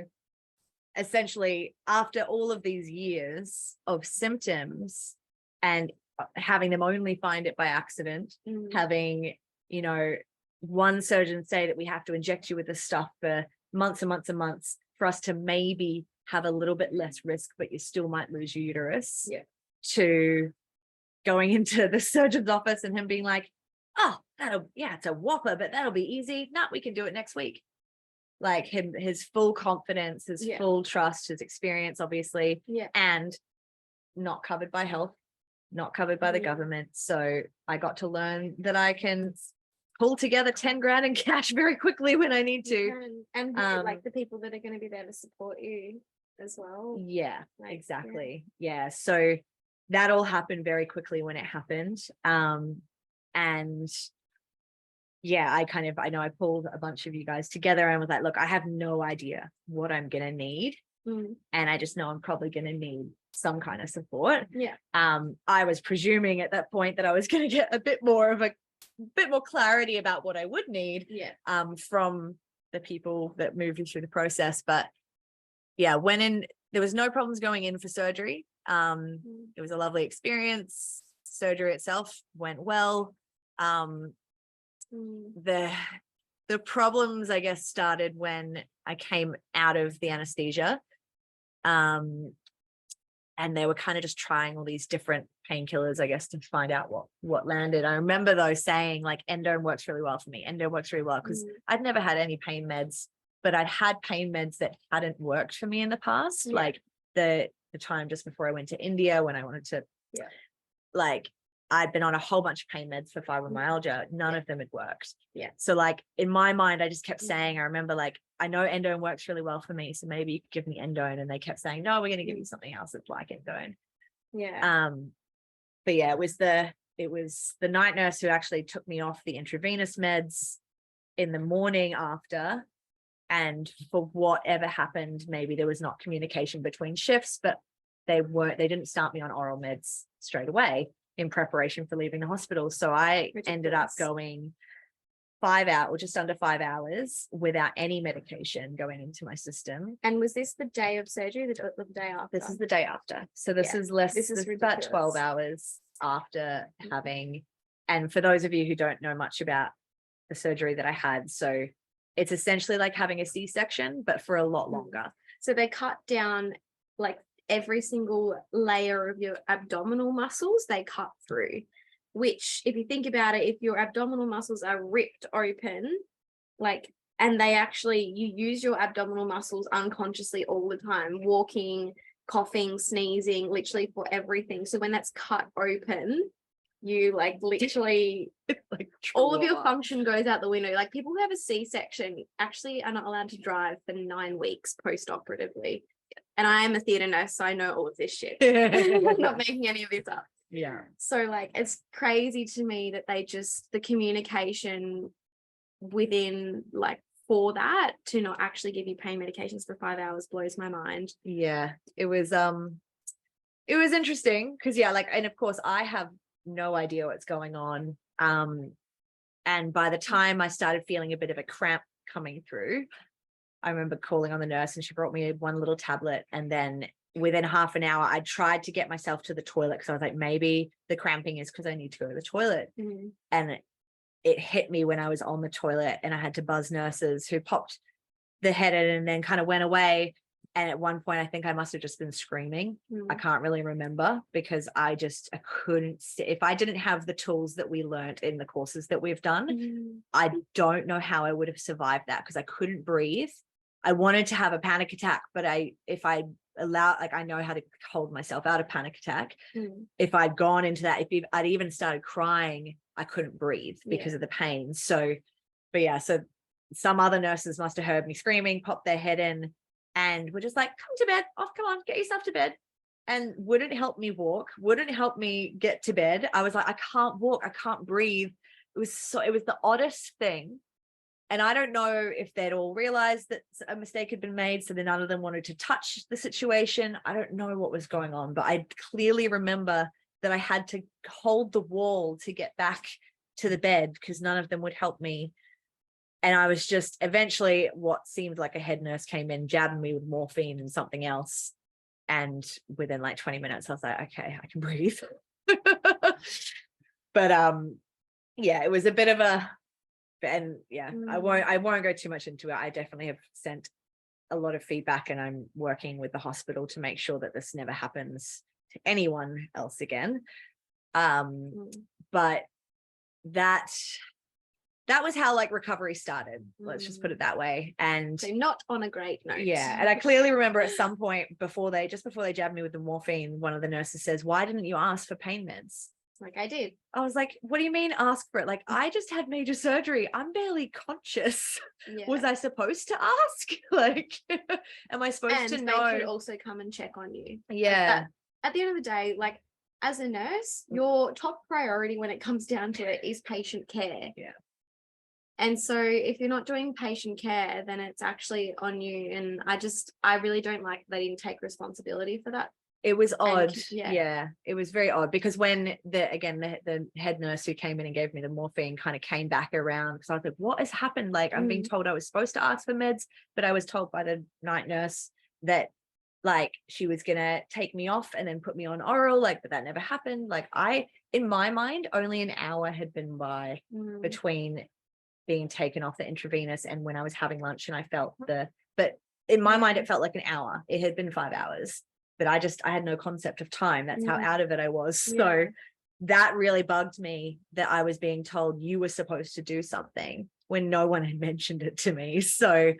essentially after all of these years of symptoms and having them only find it by accident, having, you know, one surgeon say that we have to inject you with this stuff for months and months and months for us to maybe have a little bit less risk, but you still might lose your uterus, to going into the surgeon's office and him being like, oh, it's a whopper, but that'll be easy. No, we can do it next week. Like his full confidence, his full trust, his experience, obviously, and not covered by health, not covered by the government. So I got to learn that I can pull together 10 grand in cash very quickly when I need to. And like the people that are going to be there to support you as well. Exactly. So that all happened very quickly when it happened. And I know I pulled a bunch of you guys together and was like, look, I have no idea what I'm going to need. And I just know I'm probably going to need some kind of support. I was presuming at that point that I was going to get a bit more clarity about what I would need from the people that moved me through the process. But there was no problems going in for surgery. It was a lovely experience. Surgery itself went well. The problems, I guess, started when I came out of the anesthesia. And they were kind of just trying all these different painkillers, I guess, to find out what landed. I remember though saying like endo works really well for me. Endo works really well because I'd never had any pain meds, but I'd had pain meds that hadn't worked for me in the past. Like the time just before I went to India when I wanted to, like I'd been on a whole bunch of pain meds for fibromyalgia. None of them had worked. So like in my mind, I just kept saying, I remember like, I know endone works really well for me. So maybe you could give me endone. And they kept saying, no, we're going to give you something else that's like endone. But it was the night nurse who actually took me off the intravenous meds in the morning after. And for whatever happened, maybe there was not communication between shifts, but they didn't start me on oral meds straight away in preparation for leaving the hospital. So I ended up going 5 hours, or just under 5 hours without any medication going into my system. And was this the day of surgery, the day after? This is the day after. So this is about 12 hours after having, and for those of you who don't know much about the surgery that I had, so it's essentially like having a C-section, but for a lot longer. So they cut down like every single layer of your abdominal muscles, they cut through, which if you think about it, if your abdominal muscles are ripped open, like, and you use your abdominal muscles unconsciously all the time, walking, coughing, sneezing, literally for everything. So when that's cut open, you like literally like all of your function goes out the window. Like people who have a C-section actually are not allowed to drive for 9 weeks post-operatively. And I am a theatre nurse, so I know all of this shit. I'm not making any of this up. So like it's crazy to me that the communication within like for that to not actually give you pain medications for 5 hours blows my mind. It was interesting because and of course I have no idea what's going on. And by the time I started feeling a bit of a cramp coming through, I remember calling on the nurse and she brought me one little tablet. And then within half an hour, I tried to get myself to the toilet because I was like, maybe the cramping is because I need to go to the toilet. And it hit me when I was on the toilet and I had to buzz nurses who popped the head in and then kind of went away. And at one point, I think I must have just been screaming. I can't really remember because I couldn't sit. If I didn't have the tools that we learned in the courses that we've done, I don't know how I would have survived that because I couldn't breathe. I wanted to have a panic attack, but if I allow, like, I know how to hold myself out of panic attack. If I'd gone into that, if I'd even started crying, I couldn't breathe because of the pain. So, but yeah, so some other nurses must have heard me screaming, popped their head in, and were just like, come to bed. Oh, come on, get yourself to bed. And wouldn't help me walk, wouldn't help me get to bed. I was like, I can't walk, I can't breathe. It was the oddest thing. And I don't know if they'd all realized that a mistake had been made, so then none of them wanted to touch the situation. I don't know what was going on, but I clearly remember that I had to hold the wall to get back to the bed because none of them would help me. And I was just, eventually what seemed like a head nurse came in, jabbed me with morphine and something else. And within like 20 minutes, I was like, okay, I can breathe. But yeah, it was a bit of a, and yeah, I won't go too much into it. I definitely have sent a lot of feedback and I'm working with the hospital to make sure that this never happens to anyone else again. But that was how like recovery started. Let's just put it that way. And so not on a great note. Yeah. And I clearly remember at some point before they jabbed me with the morphine, one of the nurses says, why didn't you ask for pain meds? Like, I did. I was like, what do you mean ask for it? Like, I just had major surgery. I'm barely conscious. Was I supposed to ask? Like, am I supposed to know? They could also come and check on you. Yeah. Like at the end of the day, like, as a nurse, your top priority when it comes down to it is patient care. Yeah. And so if you're not doing patient care, then it's actually on you. And I really don't like that they didn't take responsibility for that. It was odd. Yeah, it was very odd because when the head nurse who came in and gave me the morphine kind of came back around, because I was like, what has happened? Like, I'm being told I was supposed to ask for meds, but I was told by the night nurse that like she was gonna take me off and then put me on oral, like, but that never happened. Like, in my mind, only an hour had been by between being taken off the intravenous and when I was having lunch and I felt but in my mind it felt like an hour. It had been 5 hours. But I had no concept of time. That's how out of it I was. So that really bugged me that I was being told you were supposed to do something when no one had mentioned it to me. So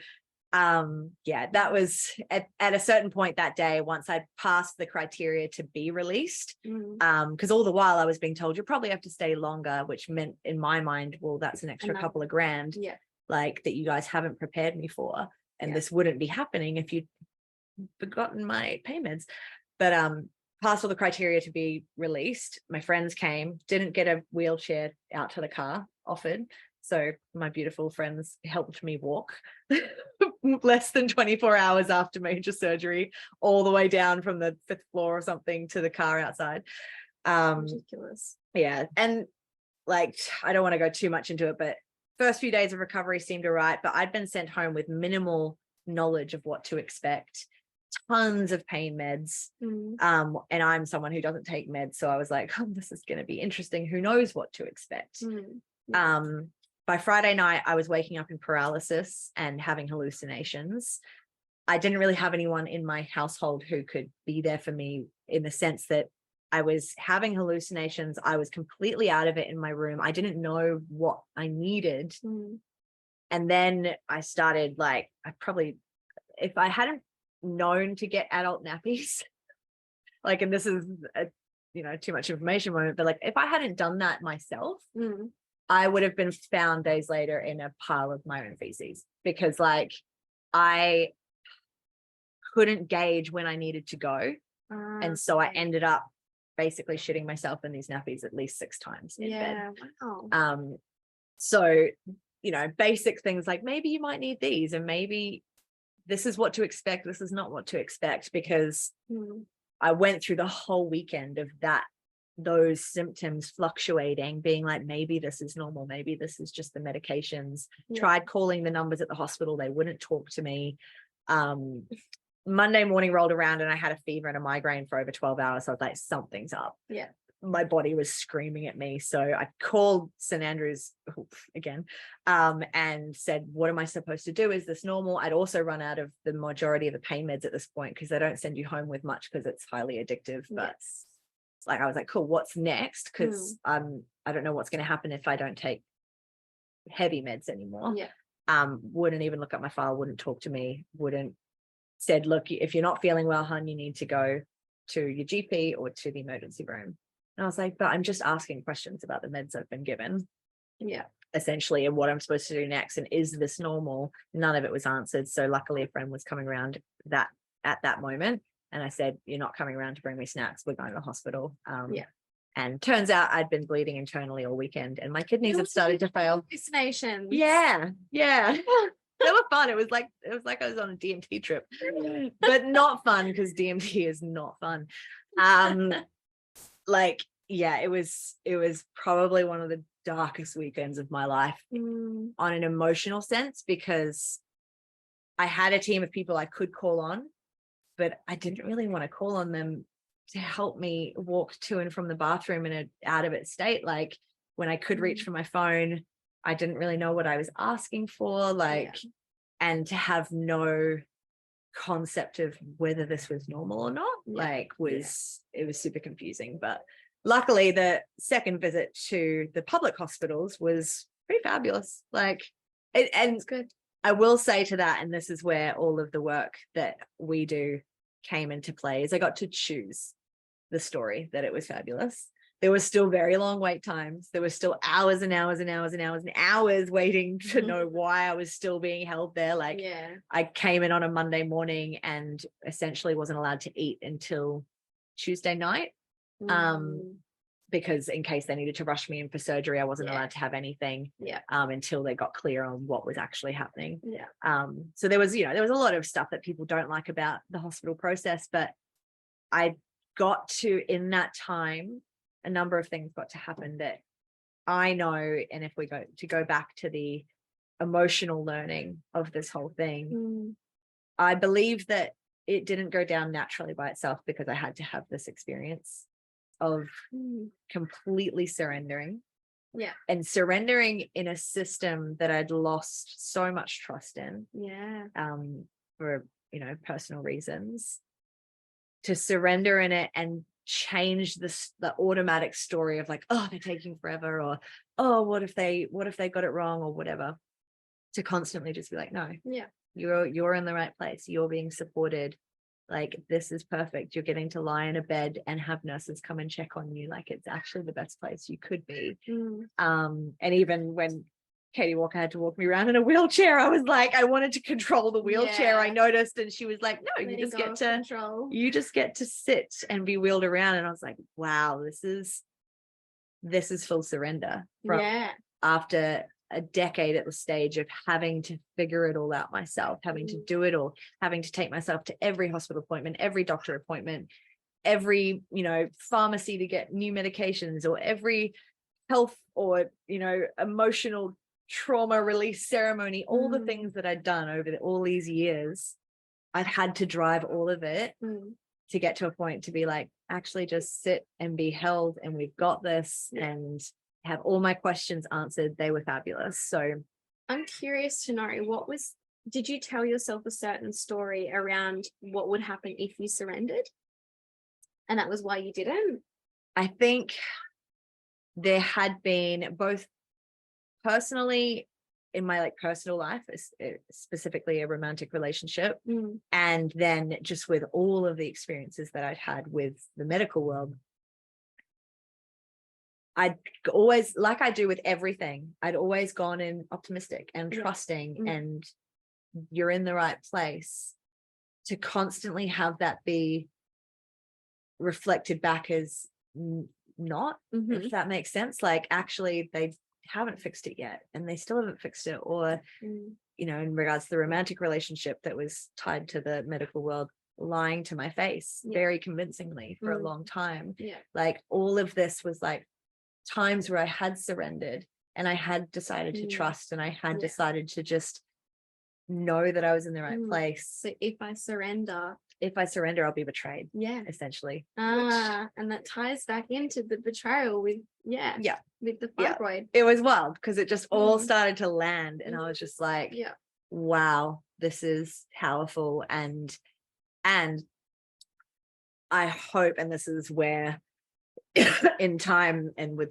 that was at a certain point that day, once I'd passed the criteria to be released, because all the while I was being told you probably have to stay longer, which meant in my mind, well, that's an extra couple of grand, like that you guys haven't prepared me for. And this wouldn't be happening if you'd forgotten my payments. But passed all the criteria to be released. My friends came, didn't get a wheelchair out to the car offered, so my beautiful friends helped me walk less than 24 hours after major surgery all the way down from the 5th floor or something to the car outside. Ridiculous. Yeah. And like, I don't want to go too much into it, but first few days of recovery seemed all right, but I'd been sent home with minimal knowledge of what to expect, tons of pain meds. And I'm someone who doesn't take meds, so I was like, oh, this is going to be interesting, who knows what to expect. By Friday night I was waking up in paralysis and having hallucinations. I didn't really have anyone in my household who could be there for me, in the sense that I was having hallucinations. I was completely out of it in my room. I didn't know what I needed. And then I started, like, if I hadn't known to get adult nappies, like, and this is too much information moment, but like, if I hadn't done that myself, I would have been found days later in a pile of my own feces, because like I couldn't gauge when I needed to go. And so I ended up basically shitting myself in these nappies at least 6 times in bed. Wow. So, basic things like maybe you might need these, and maybe this is what to expect, this is not what to expect, because I went through the whole weekend of that those symptoms fluctuating, being like, maybe this is normal, maybe this is just the medications. Tried calling the numbers at the hospital, they wouldn't talk to me. Monday morning rolled around and I had a fever and a migraine for over 12 hours. So I was like, something's up. Yeah. My body was screaming at me. So I called St. Andrews again, and said, what am I supposed to do? Is this normal? I'd also run out of the majority of the pain meds at this point, because they don't send you home with much because it's highly addictive. But like, I was like, cool, what's next? Because I don't know what's going to happen if I don't take heavy meds anymore. Wouldn't even look at my file, wouldn't talk to me, said, look, if you're not feeling well, hun, you need to go to your GP or to the emergency room. And I was like, but I'm just asking questions about the meds I've been given. Essentially, and what I'm supposed to do next. And is this normal? None of it was answered. So luckily a friend was coming around at that moment. And I said, you're not coming around to bring me snacks. We're going to the hospital. And turns out I'd been bleeding internally all weekend and my kidneys had started to fail. Hallucinations. Yeah. They were fun. It was like I was on a DMT trip, but not fun, because DMT is not fun. It was probably one of the darkest weekends of my life on an emotional sense, because I had a team of people I could call on, but I didn't really want to call on them to help me walk to and from the bathroom in an out of it state. Like, when I could reach for my phone, I didn't really know what I was asking for, and to have no concept of whether this was normal or not, it was super confusing. But luckily the second visit to the public hospitals was pretty fabulous. And it's good. I will say to that, and this is where all of the work that we do came into play, is I got to choose the story that it was fabulous. There were still very long wait times. There were still hours and hours and hours and hours and hours waiting to know why I was still being held there. I came in on a Monday morning and essentially wasn't allowed to eat until Tuesday night. Because in case they needed to rush me in for surgery, I wasn't allowed to have anything until they got clear on what was actually happening. So there was a lot of stuff that people don't like about the hospital process, but I got to, in that time, a number of things got to happen that I know. And if we go back to the emotional learning of this whole thing, I believe that it didn't go down naturally by itself, because I had to have this experience of completely surrendering. And surrendering in a system that I'd lost so much trust in. For personal reasons. To surrender in it and change the automatic story of like, oh, they're taking forever, or oh, what if they got it wrong, or whatever, to constantly just be like, no, you're in the right place, you're being supported, like, this is perfect, you're getting to lie in a bed and have nurses come and check on you, like, it's actually the best place you could be. And even when Katie Walker had to walk me around in a wheelchair, I was like, I wanted to control the wheelchair. I noticed, and she was like, no, you just get to sit and be wheeled around. And I was like, wow, this is full surrender. After a decade at the stage of having to figure it all out myself, having to do it all, having to take myself to every hospital appointment, every doctor appointment, every pharmacy to get new medications, or every health or emotional trauma release ceremony, all the things that I'd done over all these years. I've had to drive all of it to get to a point to be like, actually just sit and be held, and we've got this, and have all my questions answered. They were fabulous. So I'm curious to know, did you tell yourself a certain story around what would happen if you surrendered, and that was why you didn't? I think there had been, both personally in my personal life, specifically a romantic relationship, and then just with all of the experiences that I'd had with the medical world, I'd always, like I do with everything, I'd always gone in optimistic and trusting and you're in the right place. To constantly have that be reflected back as not, if that makes sense. Like, actually they haven't fixed it yet, and they still haven't fixed it. Or in regards to the romantic relationship that was tied to the medical world, lying to my face very convincingly for a long time. Like all of this was like times where I had surrendered and I had decided to trust, and I had decided to just know that I was in the right place. So if I surrender, I'll be betrayed. Essentially. And that ties back into the betrayal with with the fibroid. It was wild because it just all started to land, and I was just like, wow, this is powerful. And I hope, and this is where in time and with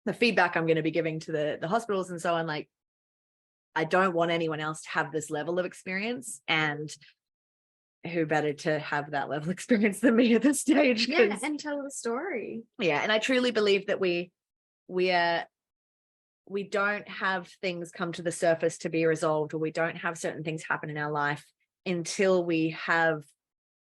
the feedback I'm going to be giving to the hospitals and so on, like, I don't want anyone else to have this level of experience, and who better to have that level of experience than me at this stage. And tell the story. And I truly believe that we don't have things come to the surface to be resolved, or we don't have certain things happen in our life until we have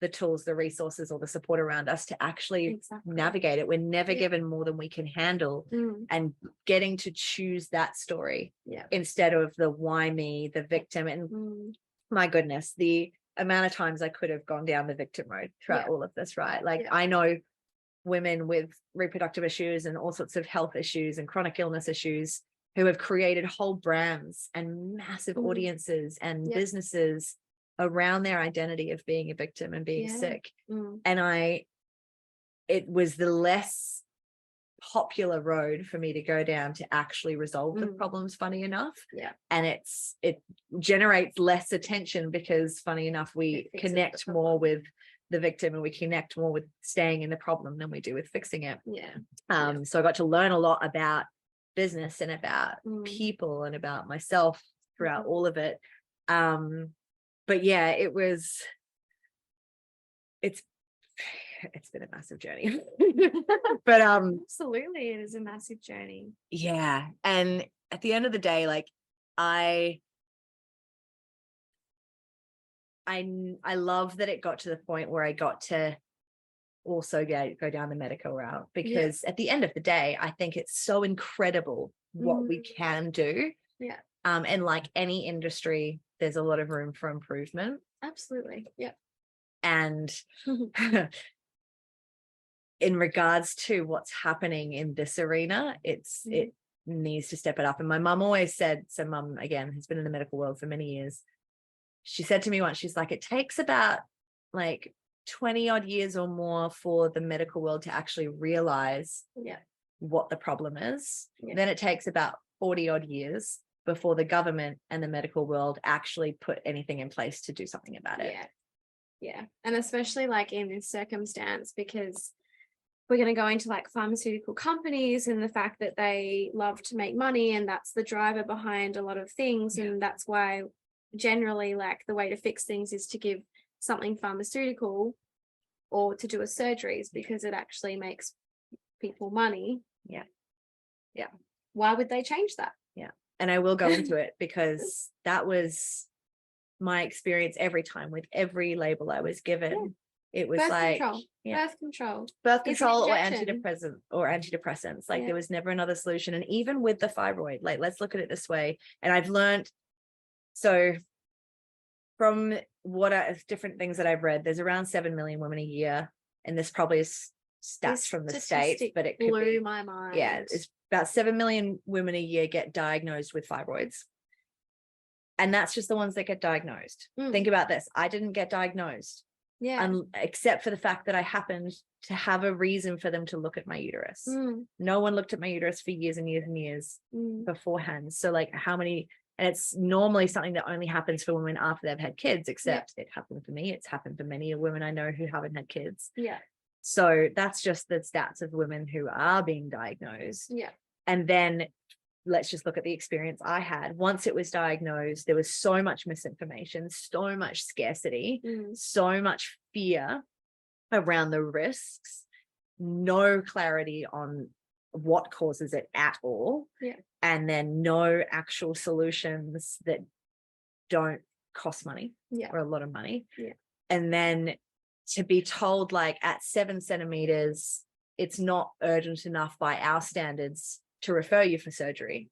the tools, the resources, or the support around us to actually navigate it. We're never given more than we can handle, and getting to choose that story instead of the why me, the victim. And my goodness, the amount of times I could have gone down the victim road throughout all of this, right? Like I know women with reproductive issues and all sorts of health issues and chronic illness issues who have created whole brands and massive audiences and businesses around their identity of being a victim and being sick. And it was the less popular road for me to go down to actually resolve the problems, funny enough. And it generates less attention because, funny enough, we connect more with the victim and we connect more with staying in the problem than we do with fixing it. So I got to learn a lot about business and about people and about myself throughout all of it. But it's been a massive journey. But absolutely, it is a massive journey. And at the end of the day, like I love that it got to the point where I got to also go down the medical route, because at the end of the day, I think it's so incredible what we can do. And like any industry, there's a lot of room for improvement. Absolutely. And in regards to what's happening in this arena, it needs to step it up. And my mum always said, so mum, again, has been in the medical world for many years. She said to me once, she's like, it takes about like 20 odd years or more for the medical world to actually realize what the problem is. Then it takes about 40 odd years before the government and the medical world actually put anything in place to do something about it. And especially like in this circumstance, because we're going to go into like pharmaceutical companies and the fact that they love to make money, and that's the driver behind a lot of things. And that's why generally like the way to fix things is to give something pharmaceutical or to do a surgeries, because it actually makes people money. Why would they change that? And I will go into it, because that was my experience every time with every label I was given. It was birth control or antidepressants. Like there was never another solution. And even with the fibroid, like, let's look at it this way. And I've learned, so from different things that I've read, there's around 7 million women a year, and this probably is stats from the States, but it could be my mind. It's about 7 million women a year get diagnosed with fibroids, and that's just the ones that get diagnosed. Think about this. I didn't get diagnosed except for the fact that I happened to have a reason for them to look at my uterus. No one looked at my uterus for years and years and years beforehand. So like how many, and it's normally something that only happens for women after they've had kids, except it happened for me. It's happened for many women I know who haven't had kids. So that's just the stats of women who are being diagnosed. And then let's just look at the experience I had. Once it was diagnosed, there was so much misinformation, so much scarcity, so much fear around the risks, no clarity on what causes it at all. And then no actual solutions that don't cost money or a lot of money. And then to be told, like, at 7 centimeters, it's not urgent enough by our standards to refer you for surgery.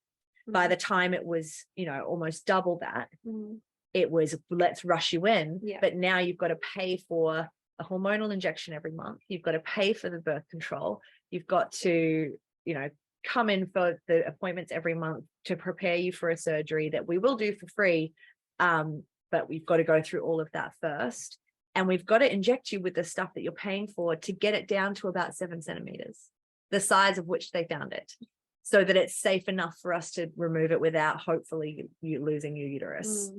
By the time it was, almost double that, it was let's rush you in. Yeah. But now you've got to pay for a hormonal injection every month. You've got to pay for the birth control. You've got to, come in for the appointments every month to prepare you for a surgery that we will do for free. But we've got to go through all of that first. And we've got to inject you with the stuff that you're paying for to get it down to about 7 centimeters, the size of which they found it, so that it's safe enough for us to remove it without hopefully you losing your uterus.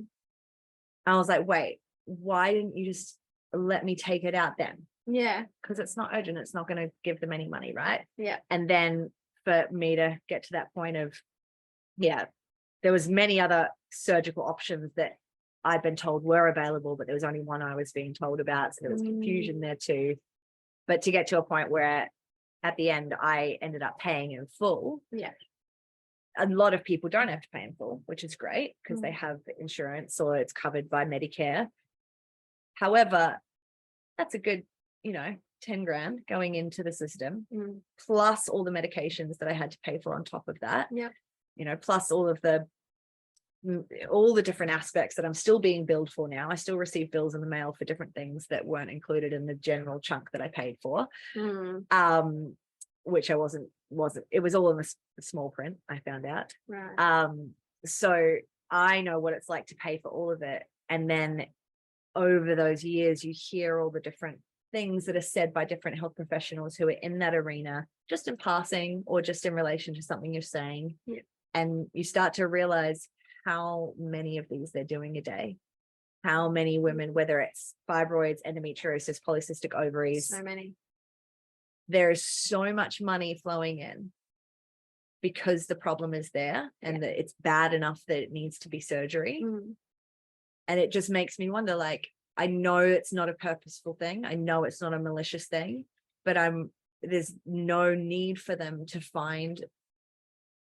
I was like, wait, why didn't you just let me take it out then? Yeah. Because it's not urgent. It's not going to give them any money, right? Yeah. And then for me to get to that point of, there was many other surgical options that I'd been told were available, but there was only one I was being told about. So there was confusion there too. But to get to a point where at the end, I ended up paying in full. Yeah. A lot of people don't have to pay in full, which is great because they have insurance or it's covered by Medicare. However, that's a good, 10 grand going into the system, plus all the medications that I had to pay for on top of that. Yeah. Plus all the different aspects that I'm still being billed for now. I still receive bills in the mail for different things that weren't included in the general chunk that I paid for. Which I wasn't, it was all in the small print, I found out. Right. So I know what it's like to pay for all of it. And then over those years, you hear all the different things that are said by different health professionals who are in that arena, just in passing or just in relation to something you're saying. Yeah. And you start to realize how many of these they're doing a day. How many women, whether it's fibroids, endometriosis, polycystic ovaries. So many. There is so much money flowing in because the problem is there and that it's bad enough that it needs to be surgery. And it just makes me wonder, like, I know it's not a purposeful thing. I know it's not a malicious thing, but there's no need for them to find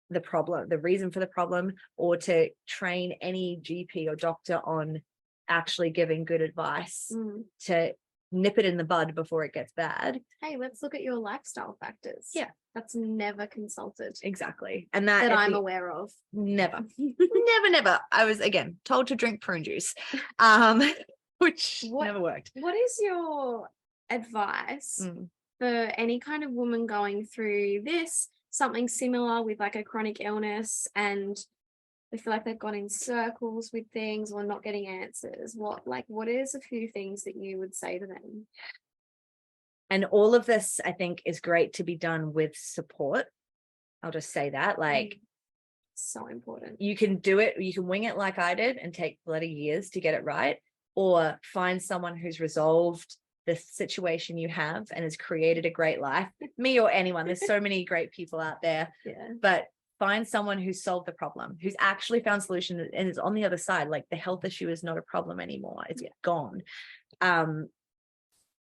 the problem, the reason for the problem, or to train any GP or doctor on actually giving good advice to nip it in the bud before it gets bad. Hey, let's look at your lifestyle factors. Yeah. That's never consulted. Exactly. And that I'm aware of. Never. Never. I was, again, told to drink prune juice, which never worked. What is your advice for any kind of woman going through something similar with like a chronic illness, and they feel like they've gone in circles with things or not getting answers? What is a few things that you would say to them? And all of this, I think, is great to be done with support. I'll just say that, so important. You can do it. You can wing it like I did and take bloody years to get it right, or find someone who's resolved the situation you have and has created a great life. Me or anyone. There's so many great people out there. Yeah. But find someone who's solved the problem, who's actually found solution and is on the other side. Like, the health issue is not a problem anymore. It's gone.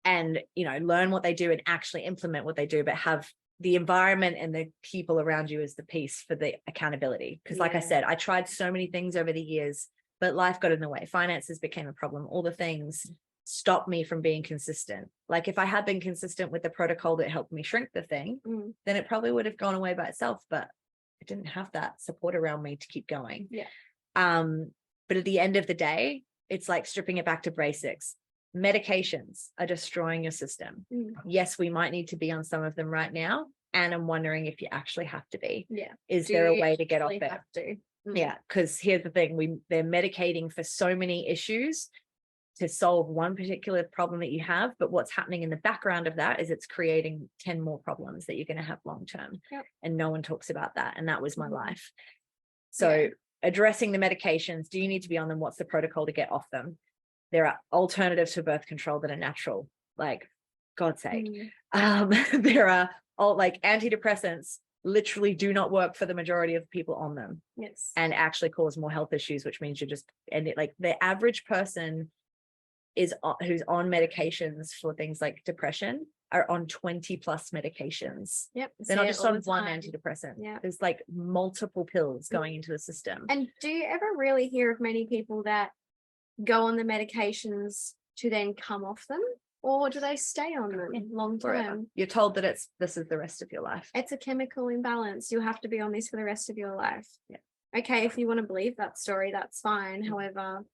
And, learn what they do and actually implement what they do, but have the environment and the people around you as the piece for the accountability. Because like I said, I tried so many things over the years, but life got in the way. Finances became a problem. All the things stopped me from being consistent. Like, if I had been consistent with the protocol that helped me shrink the thing, then it probably would have gone away by itself. But I didn't have that support around me to keep going. Yeah. But at the end of the day, it's like stripping it back to basics. Medications are destroying your system. Yes, we might need to be on some of them right now. And I'm wondering if you actually have to be. Yeah. Is there a way to get off it? Have to? Yeah, because here's the thing, they're medicating for so many issues to solve one particular problem that you have, but what's happening in the background of that is it's creating 10 more problems that you're going to have long term. Yep. And no one talks about that. And that was my life. So addressing the medications, do you need to be on them? What's the protocol to get off them? There are alternatives to birth control that are natural, like, God's sake. There are antidepressants literally do not work for the majority of people on them. Yes. And actually cause more health issues, which means the average person who's on medications for things like depression are on 20 plus medications. Yep. They're not just on one antidepressant. Yeah. There's multiple pills going into the system. And do you ever really hear of many people that go on the medications to then come off them, or do they stay on them long term? Forever. You're told that this is the rest of your life. It's a chemical imbalance. You'll have to be on this for the rest of your life. Yeah. Okay, if you want to believe that story, that's fine. However,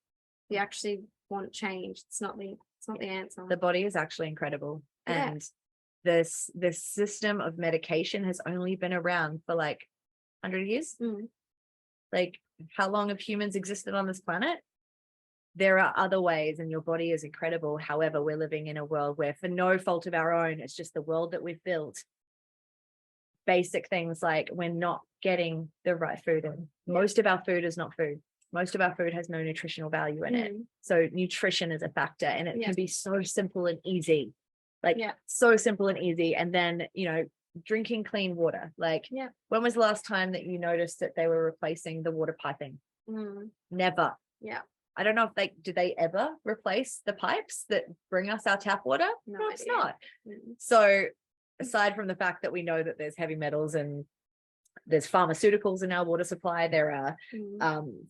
we actually want change. It's not the answer. The body is actually incredible. Yeah. And this system of medication has only been around for like 100 years. Like, how long have humans existed on this planet? There are other ways, and your body is incredible. However, we're living in a world where, for no fault of our own, it's just the world that we've built. Basic things like we're not getting the right food in. Most of our food is not food. Most of our food has no nutritional value in it. So nutrition is a factor, and it can be so simple and easy. Like so simple and easy. And then, you know, drinking clean water. Like, when was the last time that you noticed that they were replacing the water piping? Never. I don't know if did they ever replace the pipes that bring us our tap water? No, it's not. So aside from the fact that we know that there's heavy metals and there's pharmaceuticals in our water supply, there are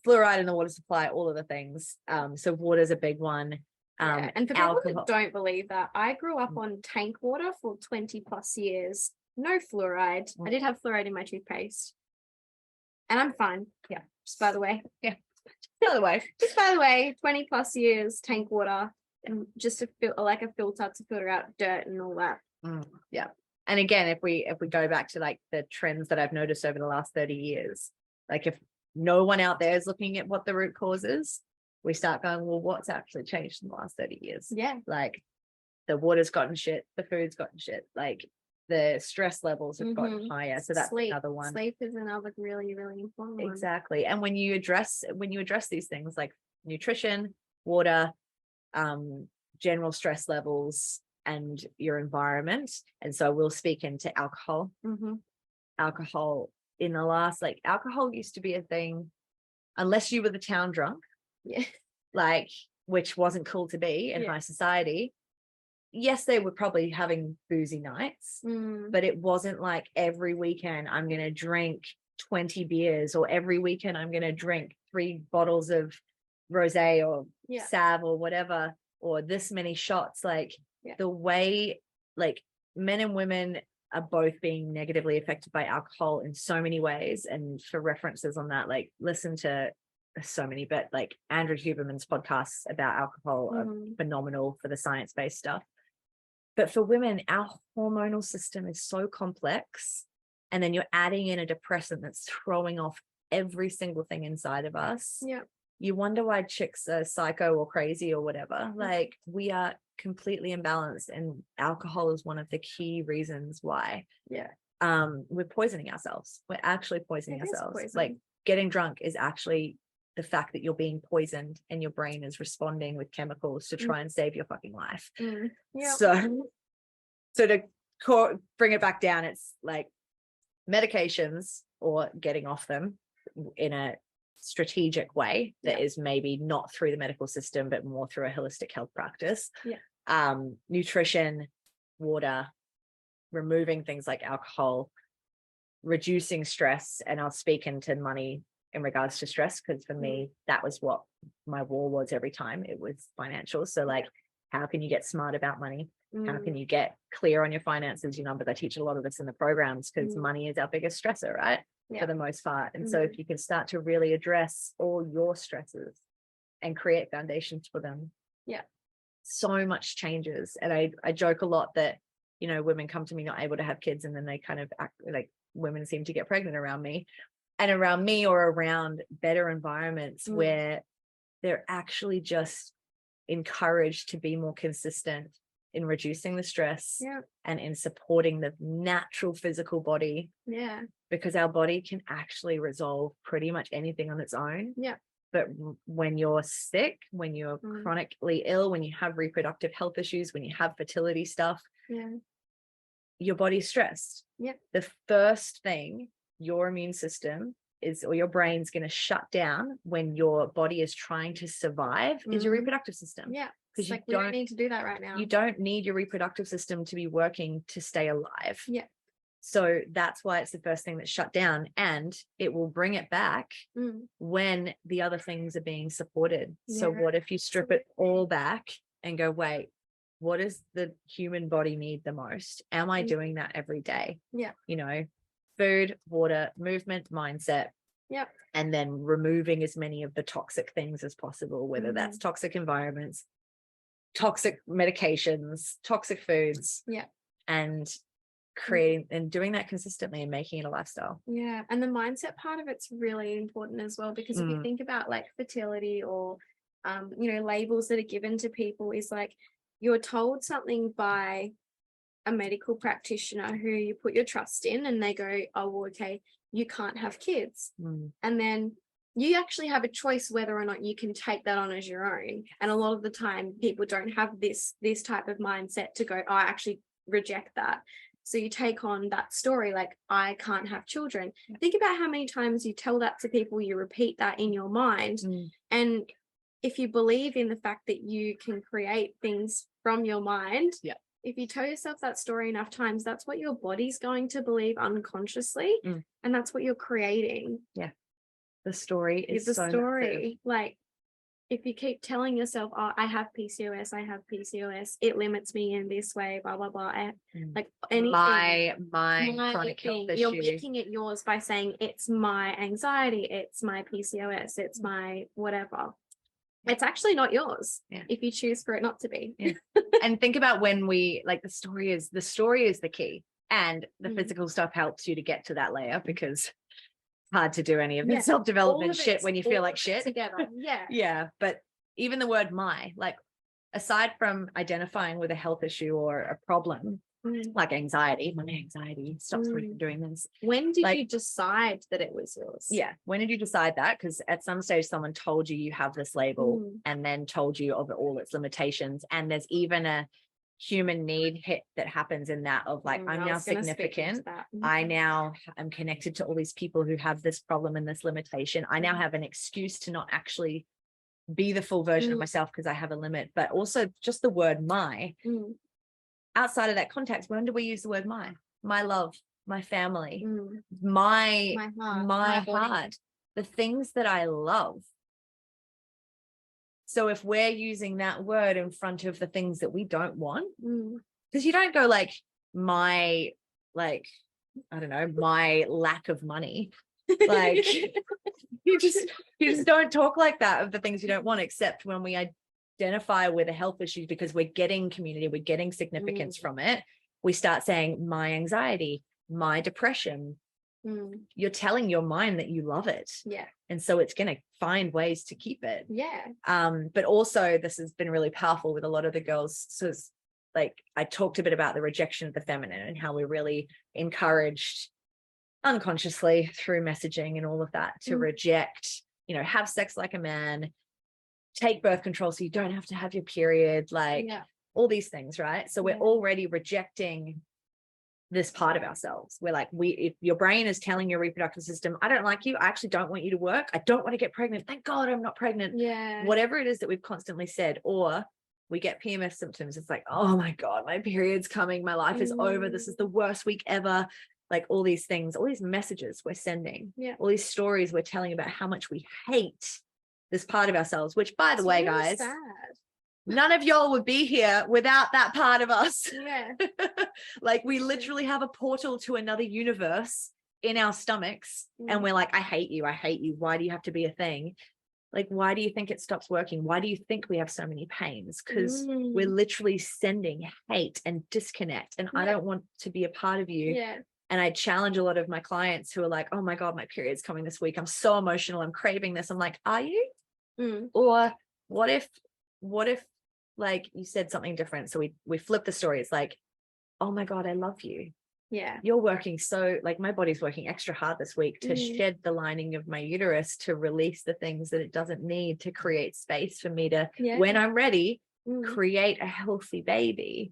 fluoride in the water supply, all of the things. So water is a big one. And for people that don't believe that, I grew up on tank water for 20 plus years. No fluoride. I did have fluoride in my toothpaste. And I'm fine. Just by the way. Just by the way, 20 plus years tank water, and just to feel like a filter to filter out dirt and all that. And again, if we go back to like the trends that I've noticed over the last 30 years, like if no one out there is looking at what the root cause is, we start going, well, what's actually changed in the last 30 years? Like the water's gotten shit, the food's gotten shit, like the stress levels have gotten higher. So that's another one. Sleep is another really, really important one. Exactly. And when you address these things like nutrition, water, general stress levels, and your environment. And so we'll speak into alcohol. Alcohol in the last, like, alcohol used to be a thing unless you were the town drunk, like, which wasn't cool to be in high society. Yes, they were probably having boozy nights, but it wasn't like every weekend I'm going to drink 20 beers, or every weekend I'm going to drink 3 bottles of rosé or Sav or whatever, or this many shots. Like the way, like, men and women are both being negatively affected by alcohol in so many ways. And for references on that, like, listen to so many, but like Andrew Huberman's podcasts about alcohol are phenomenal for the science-based stuff. But for women, our hormonal system is so complex. And then you're adding in a depressant that's throwing off every single thing inside of us. You wonder why chicks are psycho or crazy or whatever. Like, we are completely imbalanced, and alcohol is one of the key reasons why. We're poisoning ourselves. We're actually poisoning ourselves. Like, getting drunk is actually the fact that you're being poisoned and your brain is responding with chemicals to try and save your fucking life. So to bring it back down, it's like medications or getting off them in a strategic way that is maybe not through the medical system, but more through a holistic health practice. Nutrition, water, removing things like alcohol, reducing stress. And I'll speak into money in regards to stress, because for me, that was what my war was every time. It was financial. So like, how can you get smart about money? How can you get clear on your finances, your numbers? I teach a lot of this in the programs, because money is our biggest stressor, right? For the most part. And so if you can start to really address all your stresses and create foundations for them, so much changes. And I joke a lot that, you know, women come to me not able to have kids, and then they kind of act like women seem to get pregnant around me. And around me, or around better environments where they're actually just encouraged to be more consistent in reducing the stress and in supporting the natural physical body. Because our body can actually resolve pretty much anything on its own. But when you're sick, when you're chronically ill, when you have reproductive health issues, when you have fertility stuff, your body's stressed. The first thing your immune system is, or your brain's going to shut down when your body is trying to survive, is your reproductive system. Because like, we don't need to do that right now. You don't need your reproductive system to be working to stay alive. So that's why it's the first thing that's shut down, and it will bring it back when the other things are being supported. So what if you strip it all back and go, wait, what does the human body need the most? Am I doing that every day? You know, food, water, movement, mindset, Yep. And then removing as many of the toxic things as possible, whether that's toxic environments, toxic medications, toxic foods. Yeah. And creating and doing that consistently and making it a lifestyle. Yeah. And the mindset part of it's really important as well, because if you think about like fertility or labels that are given to people, is like you're told something by a medical practitioner who you put your trust in, and they go, oh, well, okay, you can't have kids. And then you actually have a choice whether or not you can take that on as your own. And a lot of the time people don't have this type of mindset to go, oh, I actually reject that. So you take on that story, like, I can't have children. Think about how many times you tell that to people, you repeat that in your mind. And if you believe in the fact that you can create things from your mind, if you tell yourself that story enough times, that's what your body's going to believe unconsciously. And that's what you're creating. Yeah. The story is the so story. massive. Like, if you keep telling yourself, oh, I have PCOS, it limits me in this way, blah, blah, blah. Like anything. My chronic health issue. You're making it yours by saying it's my anxiety, it's my PCOS, it's my whatever. It's actually not yours if you choose for it not to be. And think about when we, like, the story is the key. And the physical stuff helps you to get to that layer, because hard to do any of the self-development shit when you feel like shit together. But even the word like, aside from identifying with a health issue or a problem like anxiety, my anxiety stops me from doing this. When did you decide that it was yours? When did you decide that? Because at some stage someone told you have this label and then told you of all its limitations, and there's even a human need hit that happens in that of like, I'm now significant. I now am connected to all these people who have this problem and this limitation. I now have an excuse to not actually be the full version of myself because I have a limit. But also just the word my, outside of that context, when do we use the word my love, my family, my heart, the things that I love. So if we're using that word in front of the things that we don't want, because you don't go like, my lack of money. Like you just don't talk like that of the things you don't want, except when we identify with a health issue, because we're getting community, we're getting significance from it. We start saying my anxiety, my depression. You're telling your mind that you love it. And so it's going to find ways to keep it. But also this has been really powerful with a lot of the girls. So it's like, I talked a bit about the rejection of the feminine and how we're really encouraged unconsciously through messaging and all of that to reject, have sex like a man, take birth control so you don't have to have your period, like all these things, right? So we're already rejecting this part of ourselves. We're like, if your brain is telling your reproductive system, I don't like you, I actually don't want you to work, I don't want to get pregnant, thank God I'm not pregnant. Whatever it is that we've constantly said. Or we get PMS symptoms, it's like, oh my God, my period's coming, my life is over, this is the worst week ever. Like all these things, all these messages we're sending, all these stories we're telling about how much we hate this part of ourselves, which, by the way, really guys, sad. None of y'all would be here without that part of us. Like we literally have a portal to another universe in our stomachs, and we're like, I hate you, why do you have to be a thing? Like, why do you think it stops working? Why do you think we have so many pains? Because we're literally sending hate and disconnect, and I don't want to be a part of you. And I challenge a lot of my clients who are like, oh my God, my period's coming this week, I'm so emotional, I'm craving this. I'm like, are you? Or what if like you said something different? So we flip the story. It's like, oh my God, I love you. You're working so, like, my body's working extra hard this week to shed the lining of my uterus, to release the things that it doesn't need, to create space for me to, when I'm ready, create a healthy baby.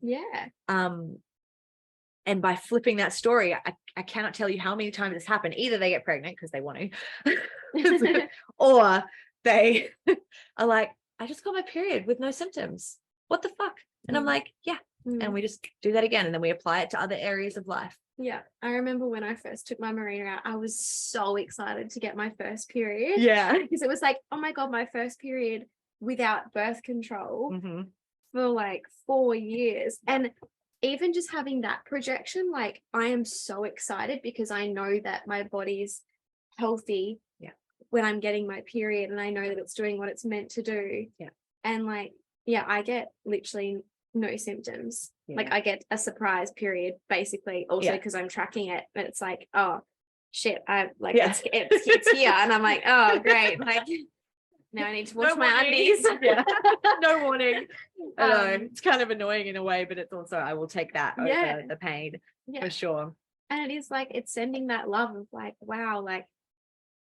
And by flipping that story, I cannot tell you how many times it's happened. Either they get pregnant because they want to, or they are like, I just got my period with no symptoms. What the fuck? And I'm like, and we just do that again. And then we apply it to other areas of life. I remember when I first took my Marina out, I was so excited to get my first period. Because it was like, oh my God, my first period without birth control for like 4 years. And even just having that projection, like, I am so excited because I know that my body's healthy when I'm getting my period, and I know that it's doing what it's meant to do. And like, I get literally no symptoms. Like I get a surprise period basically, also because I'm tracking it, but it's like, oh shit, I like it's here, and I'm like, oh great, like now I need to wash my undies. No warning. I know it's kind of annoying in a way, but it's also, I will take that over the pain for sure. And it is like, it's sending that love of like, wow, like,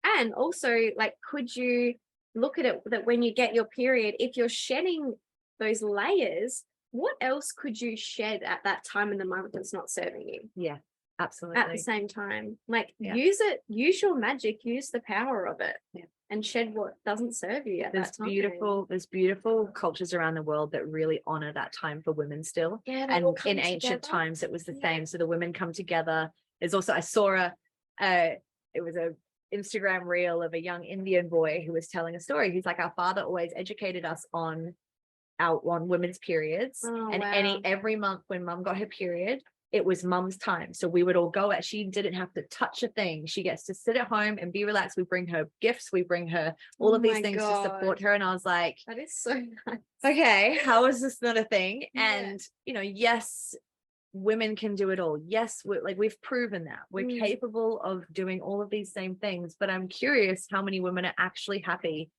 and also like, could you look at it that when you get your period, if you're shedding those layers, what else could you shed at that time in the month that's not serving you? Yeah, absolutely. At the same time, like use it, use your magic, use the power of it. And shed what doesn't serve you at that time. There's beautiful cultures around the world that really honor that time for women still. And in ancient times, it was the same. So the women come together. There's also, I saw it was a Instagram reel of a young Indian boy who was telling a story. He's like, our father always educated us on women's periods. Every month when mum got her period, it was mum's time. So we would all go out. She didn't have to touch a thing. She gets to sit at home and be relaxed. We bring her gifts. We bring her all of these things to support her. And I was like, that is so nice. Okay, how is this not a thing? And, yes, women can do it all. Yes, we've proven that. We're capable of doing all of these same things. But I'm curious how many women are actually happy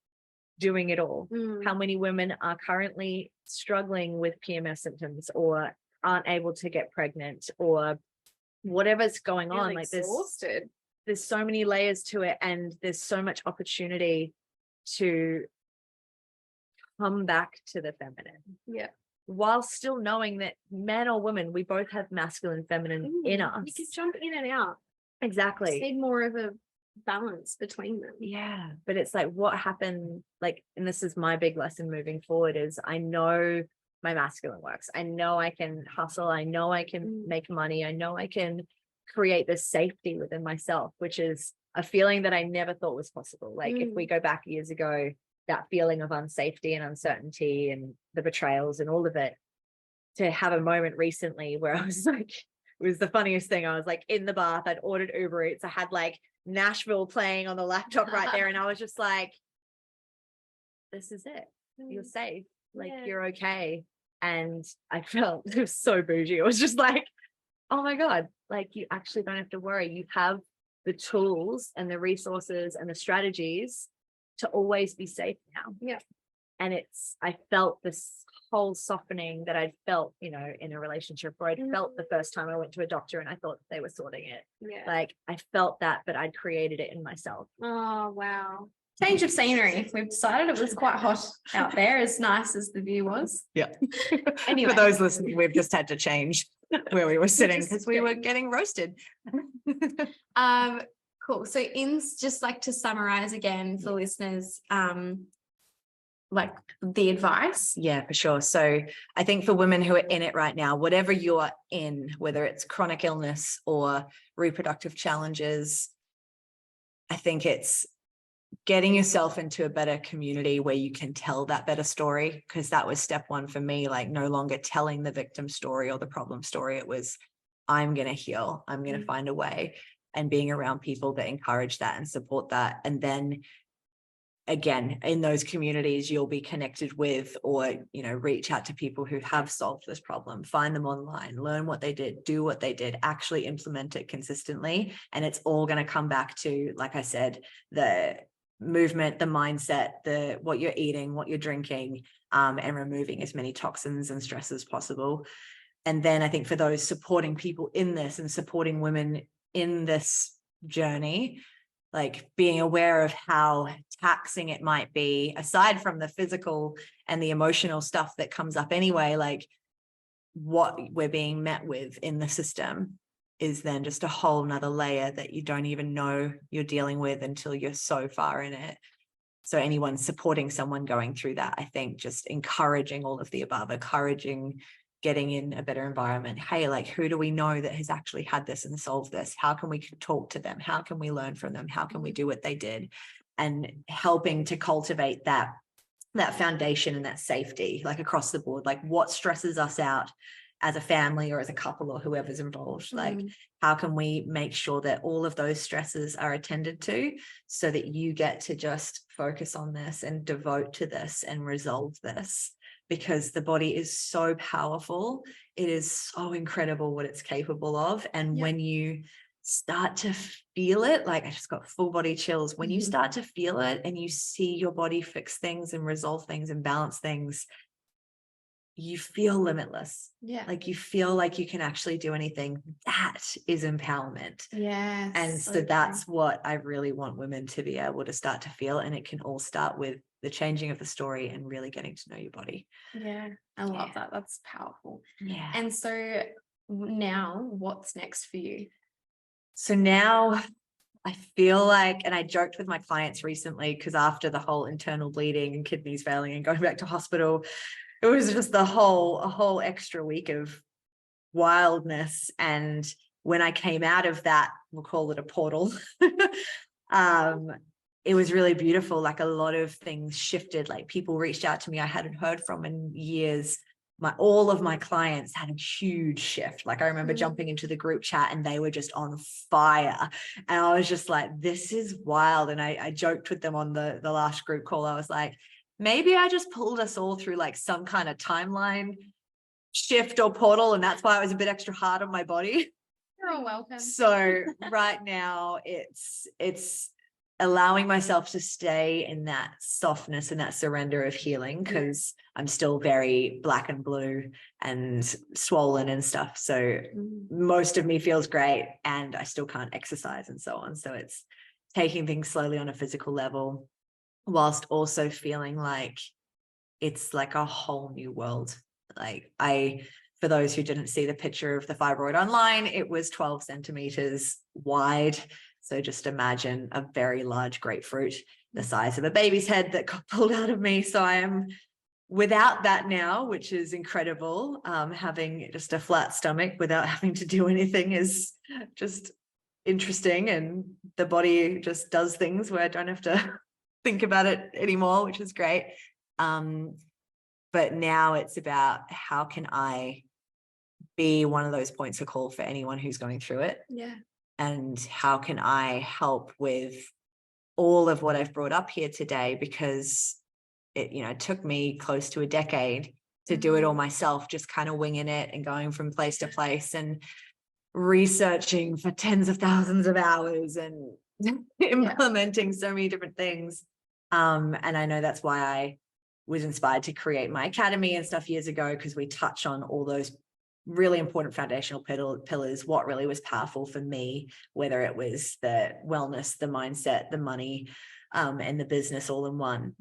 doing it all. How many women are currently struggling with PMS symptoms or aren't able to get pregnant or whatever's going on. Like there's so many layers to it, and there's so much opportunity to come back to the feminine. While still knowing that men or women, we both have masculine, feminine in us. You can jump in and out. Exactly. Just need more of a balance between them. Yeah. But it's like, what happened? Like, and this is my big lesson moving forward is I know my masculine works. I know I can hustle. I know I can make money. I know I can create this safety within myself, which is a feeling that I never thought was possible. Like if we go back years ago, that feeling of unsafety and uncertainty and the betrayals and all of it, to have a moment recently where I was like, it was the funniest thing. I was like in the bath, I'd ordered Uber Eats. I had like Nashville playing on the laptop right there. And I was just like, this is it. You're safe. Like you're okay. And I felt it was so bougie. It was just like, oh my God, like you actually don't have to worry. You have the tools and the resources and the strategies to always be safe now. And I felt this whole softening that I'd felt, in a relationship where I'd felt the first time I went to a doctor and I thought they were sorting it. Like I felt that, but I'd created it in myself. Oh, wow. Change of scenery. We've decided it was quite hot out there, as nice as the view was. Anyway. For those listening, we've just had to change where we were sitting because we were getting roasted. Cool. So just like to summarize again for listeners, like the advice. Yeah, for sure. So I think for women who are in it right now, whatever you're in, whether it's chronic illness or reproductive challenges, I think it's getting yourself into a better community where you can tell that better story, because that was step one for me, like no longer telling the victim story or the problem story. It was, I'm going to heal. I'm going to find a way, and being around people that encourage that and support that. And then again, in those communities, you'll be connected with, or, reach out to people who have solved this problem, find them online, learn what they did, do what they did, actually implement it consistently. And it's all going to come back to, like I said, the movement, the mindset, what you're eating, what you're drinking, and removing as many toxins and stress as possible. And then I think for those supporting people in this and supporting women in this journey, like being aware of how taxing it might be, aside from the physical and the emotional stuff that comes up anyway, like what we're being met with in the system is then just a whole nother layer that you don't even know you're dealing with until you're so far in it. So anyone supporting someone going through that, I think just encouraging all of the above, encouraging getting in a better environment. Hey, like, who do we know that has actually had this and solved this? How can we talk to them? How can we learn from them? How can we do what they did? And helping to cultivate that foundation and that safety, like across the board, like what stresses us out as a family or as a couple or whoever's involved. Like, how can we make sure that all of those stresses are attended to so that you get to just focus on this and devote to this and resolve this? Because the body is so powerful. It is so incredible what it's capable of. And when you start to feel it, like I just got full body chills, when you start to feel it and you see your body fix things and resolve things and balance things, you feel limitless. Like you feel like you can actually do anything. That is empowerment. And so that's what I really want women to be able to start to feel. And it can all start with the changing of the story and really getting to know your body. I love that. That's powerful. And so now what's next for you? So now I feel like, and I joked with my clients recently, because after the whole internal bleeding and kidneys failing and going back to hospital, it was just a whole extra week of wildness. And when I came out of that, we'll call it a portal, it was really beautiful. Like a lot of things shifted. Like people reached out to me I hadn't heard from in years. All of my clients had a huge shift. Like I remember jumping into the group chat and they were just on fire. And I was just like, this is wild. And I joked with them on the last group call. I was like, maybe I just pulled us all through like some kind of timeline shift or portal. And that's why it was a bit extra hard on my body. You're welcome. So right now it's allowing myself to stay in that softness and that surrender of healing, because I'm still very black and blue and swollen and stuff. So most of me feels great and I still can't exercise and so on. So it's taking things slowly on a physical level, whilst also feeling like it's like a whole new world. Like for those who didn't see the picture of the fibroid online, it was 12 centimeters wide. So just imagine a very large grapefruit, the size of a baby's head, that got pulled out of me. So I am without that now, which is incredible. Having just a flat stomach without having to do anything is just interesting. And the body just does things where I don't have to think about it anymore, which is great. But now it's about how can I be one of those points of call for anyone who's going through it. And how can I help with all of what I've brought up here today? Because it took me close to a decade to do it all myself, just kind of winging it and going from place to place and researching for tens of thousands of hours and implementing so many different things. And I know that's why I was inspired to create my academy and stuff years ago, because we touch on all those really important foundational pillars, what really was powerful for me, whether it was the wellness, the mindset, the money, and the business all in one,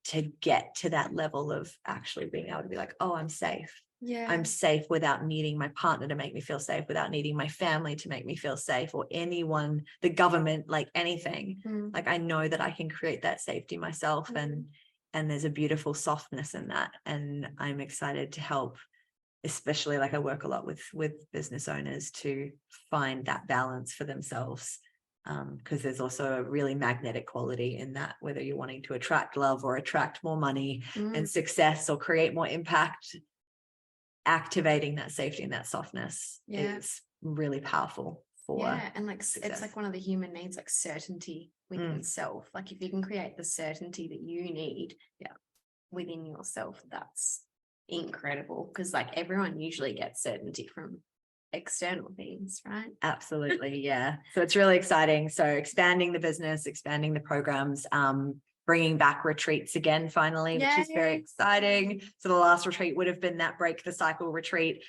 to get to that level of actually being able to be like, oh, I'm safe. I'm safe without needing my partner to make me feel safe, without needing my family to make me feel safe, or anyone, the government, like anything. Like I know that I can create that safety myself, and there's a beautiful softness in that. And I'm excited to help, especially like I work a lot with business owners to find that balance for themselves, because there's also a really magnetic quality in that, whether you're wanting to attract love or attract more money and success or create more impact, activating that safety and that softness is really powerful for and like success. It's like one of the human needs, like certainty within self. Like if you can create the certainty that you need within yourself, that's incredible, because like everyone usually gets certainty from external things, right? Absolutely. So it's really exciting. So expanding the business, expanding the programs, bringing back retreats again finally, which is very exciting. So the last retreat would have been that Break the Cycle retreat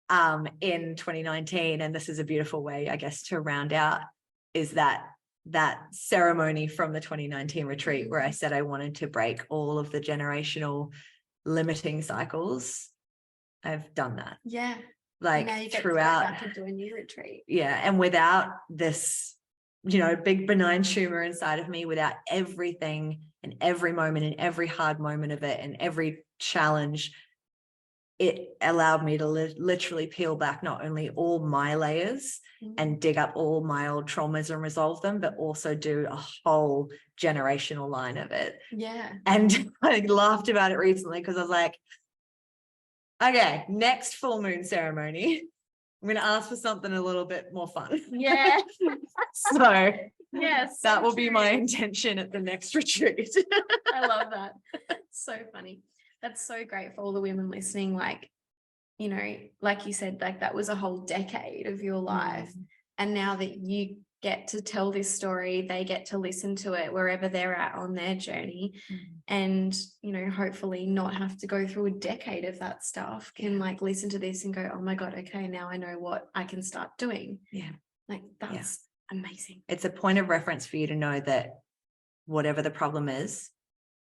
in 2019, and this is a beautiful way, I guess, to round out is that ceremony from the 2019 retreat where I said I wanted to break all of the generational limiting cycles. I've done that. Like now you get throughout to do a new retreat. And without this big benign tumor inside of me, without everything and every moment and every hard moment of it and every challenge, it allowed me to literally peel back not only all my layers and dig up all my old traumas and resolve them, but also do a whole generational line of it. And I laughed about it recently because I was like, Okay, next full moon ceremony. I'm going to ask for something a little bit more fun. Yeah. So Yes. that will be my intention at the next retreat. I love that. So funny. That's so great for all the women listening. Like, you know, like you said, like that was a whole decade of your life. And now that you get to tell this story, they get to listen to it wherever they're at on their journey. And, you know, hopefully not have to go through a decade of that stuff, can like listen to this and go, oh my God, okay, now I know what I can start doing. Yeah. Like that's amazing. It's a point of reference for you to know that whatever the problem is,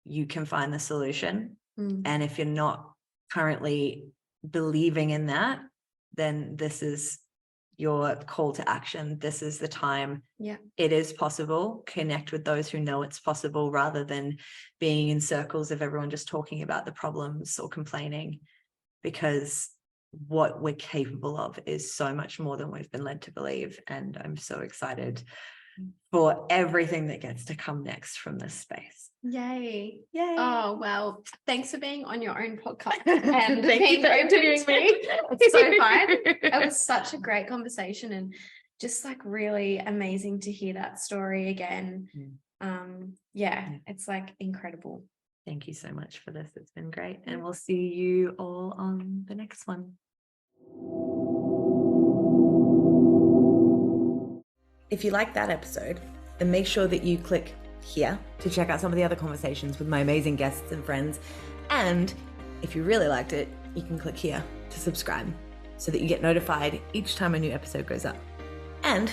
you can find the solution. And if you're not currently believing in that, then this is your call to action. This is the time. Yeah. It is possible. Connect with those who know it's possible, rather than being in circles of everyone just talking about the problems or complaining, because what we're capable of is so much more than we've been led to believe. And I'm so excited for everything that gets to come next from this space. Yay. Yay. Oh, well, thanks for being on your own podcast and Thank you for interviewing me. It's so fun. It was such a great conversation and just like really amazing to hear that story again. It's like incredible. Thank you so much for this. It's been great. And we'll see you all on the next one. If you like that episode, then make sure that you click here to check out some of the other conversations with my amazing guests and friends. And if you really liked it, you can click here to subscribe so that you get notified each time a new episode goes up. And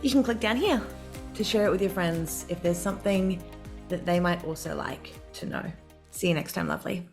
you can click down here to share it with your friends if there's something that they might also like to know. See you next time, lovely.